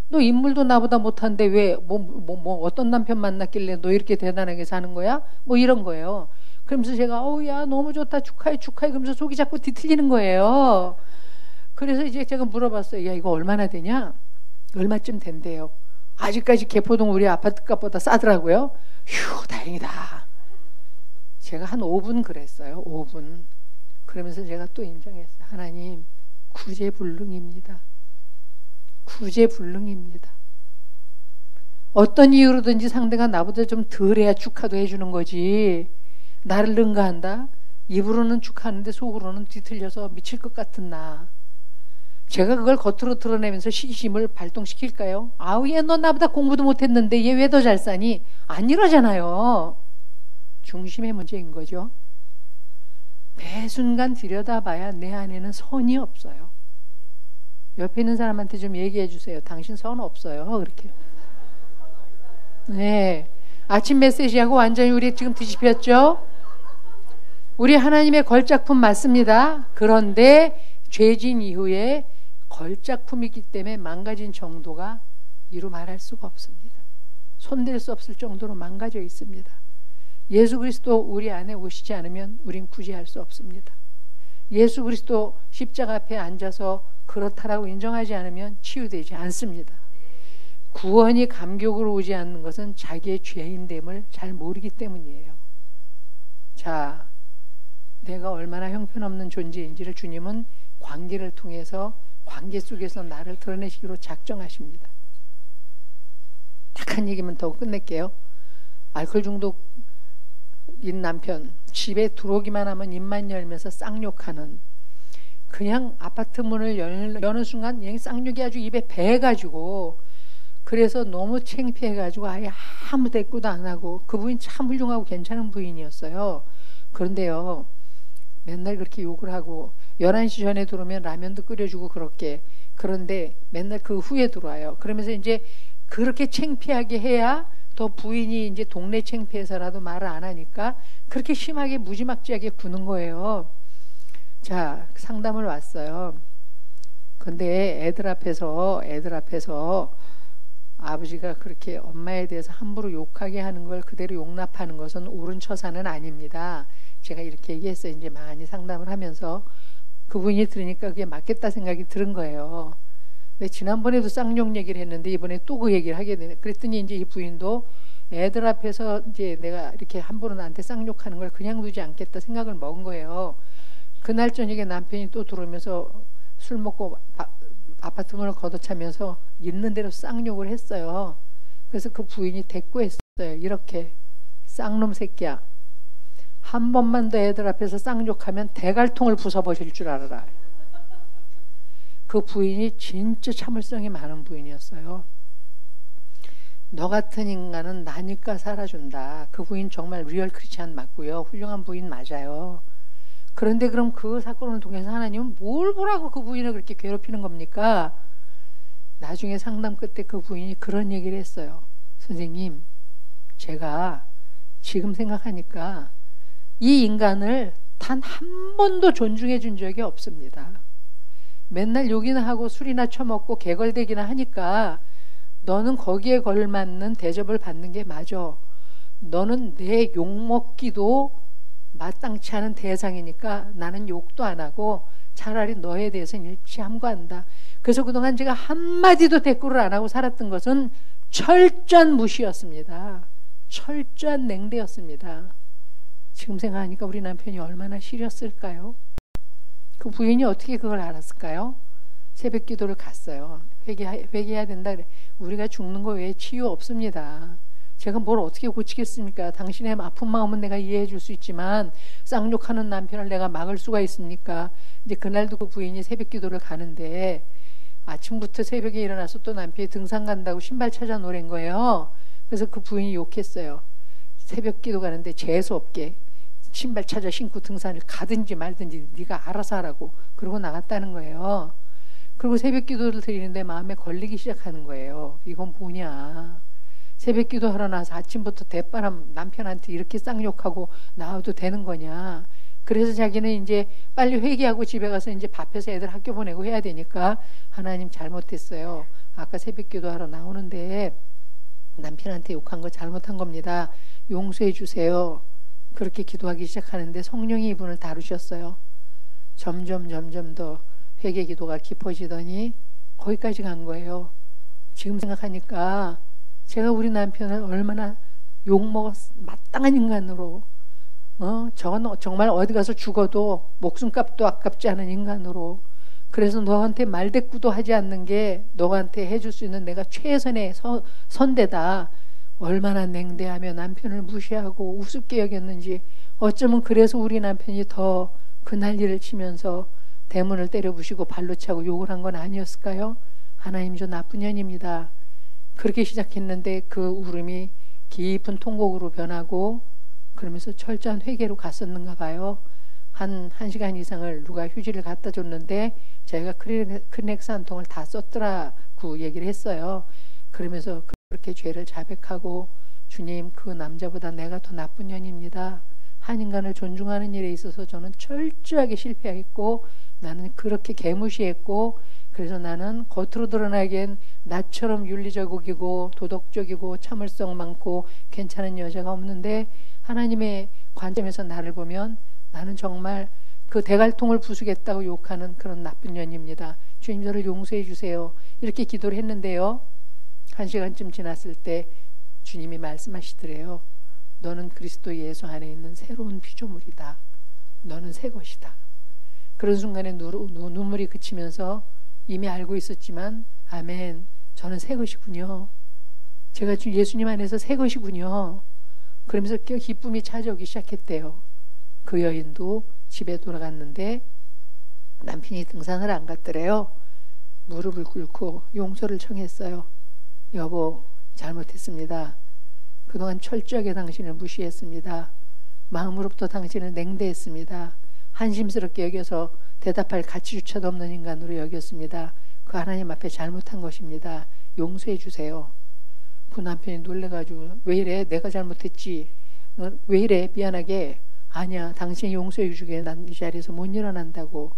너 인물도 나보다 못한데 왜 뭐 어떤 남편 만났길래 너 이렇게 대단하게 사는 거야? 뭐 이런 거예요. 그러면서 제가 야 너무 좋다 축하해 그러면서 속이 자꾸 뒤틀리는 거예요. 그래서 이제 제가 물어봤어요. 야 이거 얼마나 되냐? 얼마쯤 된대요. 아직까지 개포동 우리 아파트값보다 싸더라고요. 휴 다행이다. 제가 한 5분 그랬어요. 5분. 그러면서 제가 또 인정했어요. 하나님 구제불능입니다. 구제불능입니다. 어떤 이유로든지 상대가 나보다 좀 덜해야 축하도 해주는 거지. 나를 능가한다? 입으로는 축하하는데 속으로는 뒤틀려서 미칠 것 같은 나. 제가 그걸 겉으로 드러내면서 시심을 발동시킬까요? 아우 얘 너 나보다 공부도 못했는데 얘 왜 더 잘 사니? 안 이러잖아요. 중심의 문제인 거죠. 매 순간 들여다봐야 내 안에는 선이 없어요. 옆에 있는 사람한테 좀 얘기해 주세요. 당신 선 없어요. 그렇게. 네. 아침 메시지하고 완전히 우리 지금 뒤집혔죠? 우리 하나님의 걸작품 맞습니다. 그런데 죄진 이후에 걸작품이기 때문에 망가진 정도가 이루 말할 수가 없습니다. 손댈 수 없을 정도로 망가져 있습니다. 예수 그리스도 우리 안에 오시지 않으면 우린 구제할 수 없습니다. 예수 그리스도 십자가 앞에 앉아서 그렇다라고 인정하지 않으면 치유되지 않습니다. 구원이 감격으로 오지 않는 것은 자기의 죄인됨을 잘 모르기 때문이에요. 자, 내가 얼마나 형편없는 존재인지를 주님은 관계를 통해서 관계 속에서 나를 드러내시기로 작정하십니다. 딱 한 얘기만 더 끝낼게요. 알코올 중독인 남편, 집에 들어오기만 하면 입만 열면서 쌍욕하는, 그냥 아파트 문을 여는 순간 그냥 쌍욕이 아주 입에 배가지고, 그래서 너무 창피해가지고 아예 아무 대꾸도 안 하고, 그 부인 참 훌륭하고 괜찮은 부인이었어요. 그런데요, 맨날 그렇게 욕을 하고 11시 전에 들어오면 라면도 끓여주고 그렇게, 그런데 맨날 그 후에 들어와요. 그러면서 이제 그렇게 창피하게 해야 더 부인이 이제 동네 창피해서라도 말을 안 하니까 그렇게 심하게 무지막지하게 구는 거예요. 자, 상담을 왔어요. 근데 애들 앞에서 아버지가 그렇게 엄마에 대해서 함부로 욕하게 하는 걸 그대로 용납하는 것은 옳은 처사는 아닙니다. 제가 이렇게 얘기했어요. 이제 많이 상담을 하면서 그 부인이 들으니까 그게 맞겠다 생각이 들은 거예요. 근데 지난번에도 쌍욕 얘기를 했는데 이번에 또 그 얘기를 하게 되네. 그랬더니 이제 이 부인도 애들 앞에서 이제 내가 이렇게 함부로 나한테 쌍욕하는 걸 그냥 두지 않겠다 생각을 먹은 거예요. 그날 저녁에 남편이 또 들어오면서 술 먹고 아파트 문을 걷어차면서 있는 대로 쌍욕을 했어요. 그래서 그 부인이 대꾸했어요. 이렇게, 쌍놈 새끼야, 한 번만 더 애들 앞에서 쌍욕하면 대갈통을 부숴버릴 줄 알아라. 그 부인이 진짜 참을성이 많은 부인이었어요. 너 같은 인간은 나니까 살아준다. 그 부인 정말 리얼 크리스찬 맞고요. 훌륭한 부인 맞아요. 그런데 그럼 그 사건을 통해서 하나님은 뭘 보라고 그 부인을 그렇게 괴롭히는 겁니까? 나중에 상담 끝에 그 부인이 그런 얘기를 했어요. 선생님, 제가 지금 생각하니까 이 인간을 단 한 번도 존중해 준 적이 없습니다. 맨날 욕이나 하고 술이나 처먹고 개걸대기나 하니까 너는 거기에 걸맞는 대접을 받는 게 맞아. 너는 내 욕먹기도 마땅치 않은 대상이니까 나는 욕도 안 하고 차라리 너에 대해서는 일치 함구한다. 그래서 그동안 제가 한마디도 대꾸를 안 하고 살았던 것은 철저한 무시였습니다. 철저한 냉대였습니다. 지금 생각하니까 우리 남편이 얼마나 시렸을까요? 그 부인이 어떻게 그걸 알았을까요? 새벽 기도를 갔어요. 회개해야 된다 그래. 우리가 죽는 거 외에 치유 없습니다. 제가 뭘 어떻게 고치겠습니까? 당신의 아픈 마음은 내가 이해해 줄 수 있지만 쌍욕하는 남편을 내가 막을 수가 있습니까? 이제 그날도 그 부인이 새벽 기도를 가는데 아침부터 새벽에 일어나서 또 남편이 등산 간다고 신발 찾아 놓으란 거예요. 그래서 그 부인이 욕했어요. 새벽 기도 가는데 재수없게 신발 찾아 신고 등산을 가든지 말든지 네가 알아서 하라고 그러고 나갔다는 거예요. 그리고 새벽 기도를 드리는데 마음에 걸리기 시작하는 거예요. 이건 뭐냐. 새벽 기도 하러 나서 아침부터 대바람 남편한테 이렇게 쌍욕하고 나와도 되는 거냐. 그래서 자기는 이제 빨리 회개하고 집에 가서 이제 밥해서 애들 학교 보내고 해야 되니까 하나님 잘못했어요. 아까 새벽 기도하러 나오는데 남편한테 욕한 거 잘못한 겁니다. 용서해 주세요. 그렇게 기도하기 시작하는데 성령이 이분을 다루셨어요. 점점 더 회개 기도가 깊어지더니 거기까지 간 거예요. 지금 생각하니까 제가 우리 남편을 얼마나 욕먹었 마땅한 인간으로 저건 정말 어디 가서 죽어도 목숨값도 아깝지 않은 인간으로, 그래서 너한테 말대꾸도 하지 않는 게 너한테 해줄 수 있는 내가 최선의 선대다. 얼마나 냉대하며 남편을 무시하고 우습게 여겼는지, 어쩌면 그래서 우리 남편이 더 그 난리를 치면서 대문을 때려 부시고 발로 차고 욕을 한 건 아니었을까요? 하나님, 저 나쁜 년입니다. 그렇게 시작했는데 그 울음이 깊은 통곡으로 변하고 그러면서 철저한 회개로 갔었는가 봐요. 한 시간 이상을 누가 휴지를 갖다 줬는데 저희가 크리넥스 한 통을 다 썼더라고 얘기를 했어요. 그러면서 그렇게 죄를 자백하고, 주님, 그 남자보다 내가 더 나쁜 년입니다. 한 인간을 존중하는 일에 있어서 저는 철저하게 실패했고 나는 그렇게 개무시했고, 그래서 나는 겉으로 드러나기엔 나처럼 윤리적이고 도덕적이고 참을성 많고 괜찮은 여자가 없는데 하나님의 관점에서 나를 보면 나는 정말 그 대갈통을 부수겠다고 욕하는 그런 나쁜 년입니다. 주님, 저를 용서해 주세요. 이렇게 기도를 했는데요, 1시간쯤 지났을 때 주님이 말씀하시더래요. 너는 그리스도 예수 안에 있는 새로운 피조물이다. 너는 새 것이다. 그런 순간에 눈물이 그치면서 이미 알고 있었지만, 아멘, 저는 새 것이군요. 제가 예수님 안에서 새 것이군요. 그러면서 기쁨이 찾아오기 시작했대요. 그 여인도 집에 돌아갔는데 남편이 등산을 안 갔더래요. 무릎을 꿇고 용서를 청했어요. 여보, 잘못했습니다. 그동안 철저하게 당신을 무시했습니다. 마음으로부터 당신을 냉대했습니다. 한심스럽게 여겨서 대답할 가치조차도 없는 인간으로 여겼습니다. 그 하나님 앞에 잘못한 것입니다. 용서해 주세요. 그 남편이 놀래가지고, 왜 이래? 내가 잘못했지. 왜 이래? 미안하게. 아니야, 당신이 용서해 주게 난 이 자리에서 못 일어난다고.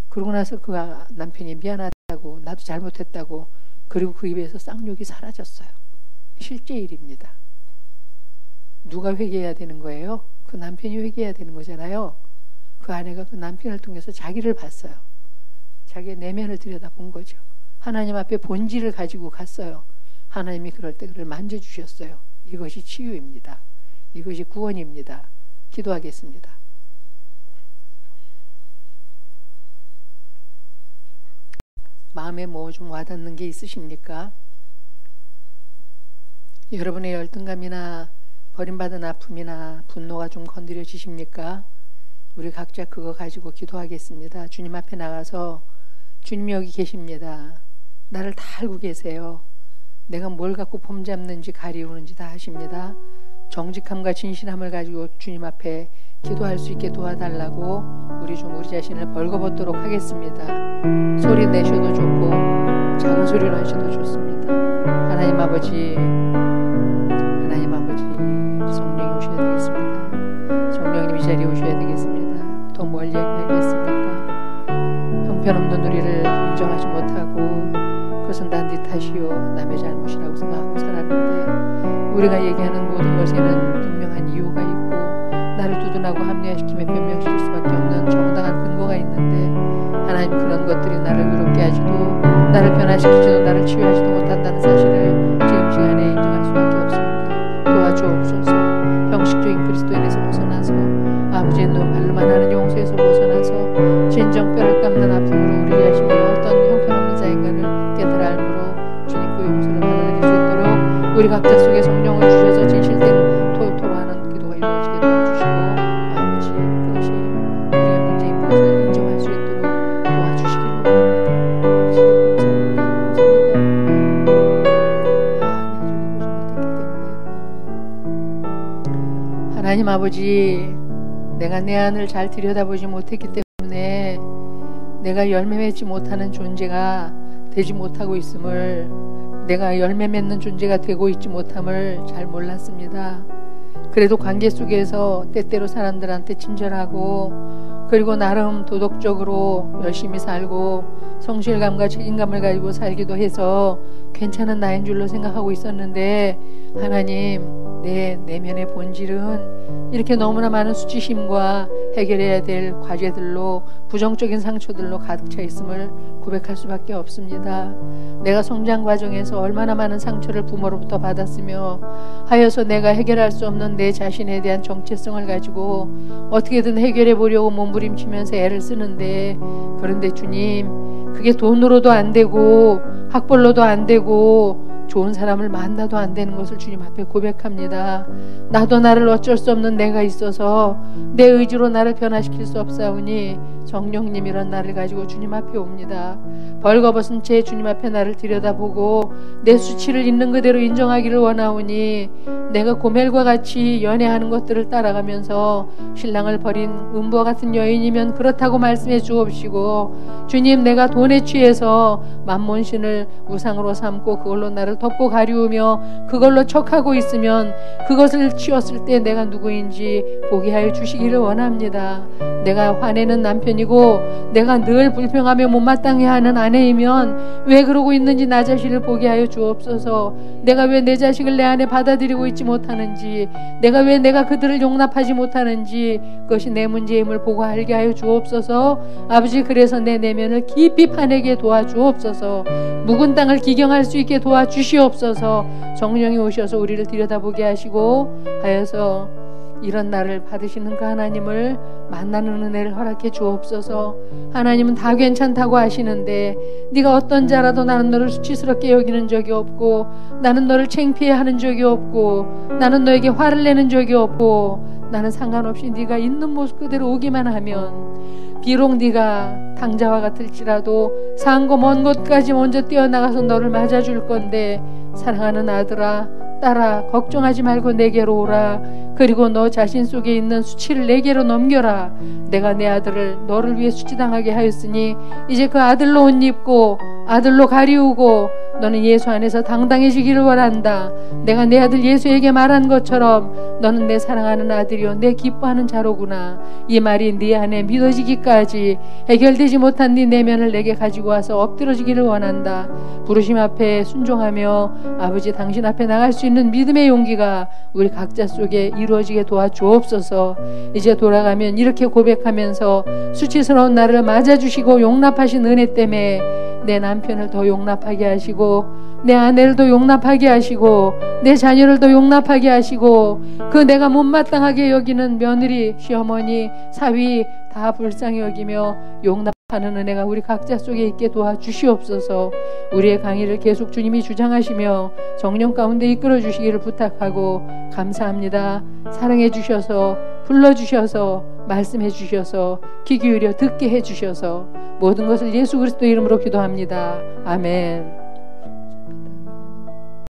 그러고 나서 그 남편이 미안하다고, 나도 잘못했다고. 그리고 그 입에서 쌍욕이 사라졌어요. 실제 일입니다. 누가 회개해야 되는 거예요? 그 남편이 회개해야 되는 거잖아요. 그 아내가 그 남편을 통해서 자기를 봤어요. 자기의 내면을 들여다본 거죠. 하나님 앞에 본질을 가지고 갔어요. 하나님이 그럴 때 그를 만져주셨어요. 이것이 치유입니다. 이것이 구원입니다. 기도하겠습니다. 마음에 뭐 좀 와닿는 게 있으십니까? 여러분의 열등감이나 버림받은 아픔이나 분노가 좀 건드려지십니까? 우리 각자 그거 가지고 기도하겠습니다. 주님 앞에 나가서, 주님 여기 계십니다. 나를 다 알고 계세요. 내가 뭘 갖고 폼잡는지 가리우는지 다 아십니다. 정직함과 진실함을 가지고 주님 앞에 기도할 수 있게 도와달라고 우리 자신을 벌거벗도록 하겠습니다. 소리 내셔도 좋고 작은 소리로 하셔도 좋습니다. 하나님 아버지, 성령이 오셔야 되겠습니다. 성령님 이 자리에 오셔야 되겠습니다. 더 멀리 얘기하겠습니까? 형편없는 우리를 인정하지 못하고 그것은 난 네 탓이요 남의 잘못이라고 생각하고 살았는데, 우리가 얘기하는 모든 것에는 분명한 이유가 있고 나를 두둔하고 합리화시키며 변명시킬 수밖에 없는 정당한 근거가 있는데, 하나님, 그런 것들이 나를 의롭게 하지도 나를 변화시키지도 나를 치유하지도 못한다는 사실을 지금 시간에 인정할 수밖에 없습니다. 도와주옵소서. 형식적인 그리스도인에서 벗어나서 아버지의 말로만 하는 용서에서 벗어나서 진정 뼈를 깎는 아픔으로 우리 자신이 어떤 형편없는 자인가를 깨달아 알므로 주님 그 용서를 받아들일 수 있도록 우리 각자 속에 성령을 주셔서 진실된 토로하는 기도가 이루어지게 도와주시고, 아버지, 그것이 우리의 문제인 것을 인정할 수 있도록 도와주시기를 원합니다. 아버지, 감사합니다. 하나님 아버지, 내가 내 안을 잘 들여다보지 못했기 때문에 내가 열매 맺지 못하는 존재가 되지 못하고 있음을, 내가 열매 맺는 존재가 되고 있지 못함을 잘 몰랐습니다. 그래도 관계 속에서 때때로 사람들한테 친절하고, 그리고 나름 도덕적으로 열심히 살고 성실감과 책임감을 가지고 살기도 해서 괜찮은 나인 줄로 생각하고 있었는데, 하나님, 내 내면의 본질은 이렇게 너무나 많은 수치심과 해결해야 될 과제들로, 부정적인 상처들로 가득 차 있음을 고백할 수밖에 없습니다. 내가 성장 과정에서 얼마나 많은 상처를 부모로부터 받았으며 하여서 내가 해결할 수 없는 내 자신에 대한 정체성을 가지고 어떻게든 해결해 보려고 몸부림치면서 애를 쓰는데, 그런데 주님, 그게 돈으로도 안 되고 학벌로도 안 되고 좋은 사람을 만나도 안 되는 것을 주님 앞에 고백합니다. 나도 나를 어쩔 수 없는 내가 있어서 내 의지로 나를 변화시킬 수 없사오니 성령님이란 나를 가지고 주님 앞에 옵니다. 벌거벗은 채 주님 앞에 나를 들여다보고 내 수치를 있는 그대로 인정하기를 원하오니, 내가 고멜과 같이 연애하는 것들을 따라가면서 신랑을 버린 음부와 같은 여인이면 그렇다고 말씀해 주옵시고, 주님, 내가 돈에 취해서 만몬신을 우상으로 삼고 그걸로 나를 덮고 가리우며 그걸로 척하고 있으면 그것을 치웠을 때 내가 누구인지 보게 하여 주시기를 원합니다. 내가 화내는 남편이고 내가 늘 불평하며 못마땅해 하는 아내이면 왜 그러고 있는지 나 자신을 보게 하여 주옵소서. 내가 왜 내 자식을 내 안에 받아들이고 있지 못하는지, 내가 왜 내가 그들을 용납하지 못하는지, 그것이 내 문제임을 보고 알게 하여 주옵소서. 아버지, 그래서 내 내면을 깊이 파내게 도와주옵소서. 묵은 땅을 기경할 수 있게 도와주시옵소서. 성령이 오셔서 우리를 들여다보게 하시고 하여서 이런 나를 받으시는 그 하나님을 만나는 은혜를 허락해 주옵소서. 하나님은 다 괜찮다고 하시는데, 네가 어떤 자라도 나는 너를 수치스럽게 여기는 적이 없고, 나는 너를 창피해하는 적이 없고, 나는 너에게 화를 내는 적이 없고, 나는 상관없이 네가 있는 모습 그대로 오기만 하면, 비록 네가 당자와 같을지라도 상고 먼 곳까지 먼저 뛰어나가서 너를 맞아줄 건데, 사랑하는 아들아, 딸아, 걱정하지 말고 내게로 오라. 그리고 너 자신 속에 있는 수치를 내게로 넘겨라. 내가 내 아들을 너를 위해 수치당하게 하였으니 이제 그 아들로 옷 입고 아들로 가리우고 너는 예수 안에서 당당해지기를 원한다. 내가 내 아들 예수에게 말한 것처럼 너는 내 사랑하는 아들이요 내 기뻐하는 자로구나. 이 말이 네 안에 믿어지기까지 해결되지 못한 네 내면을 내게 가지고 와서 엎드러지기를 원한다. 부르심 앞에 순종하며 아버지 당신 앞에 나갈 수 있는 믿음의 용기가 우리 각자 속에 이루어지게 도와주옵소서. 이제 돌아가면 이렇게 고백하면서 수치스러운 나를 맞아주시고 용납하신 은혜 때문에 내 남편을 더 용납하게 하시고, 내 아내를 더 용납하게 하시고, 내 자녀를 더 용납하게 하시고, 그 내가 못마땅하게 여기는 며느리, 시어머니, 사위 다 불쌍히 여기며 용납하는 은혜가 우리 각자 속에 있게 도와주시옵소서. 우리의 강의를 계속 주님이 주장하시며 성령 가운데 이끌어 주시기를 부탁하고 감사합니다. 사랑해 주셔서, 불러주셔서, 말씀해 주셔서, 귀 기울여 듣게 해 주셔서 모든 것을 예수 그리스도 이름으로 기도합니다. 아멘.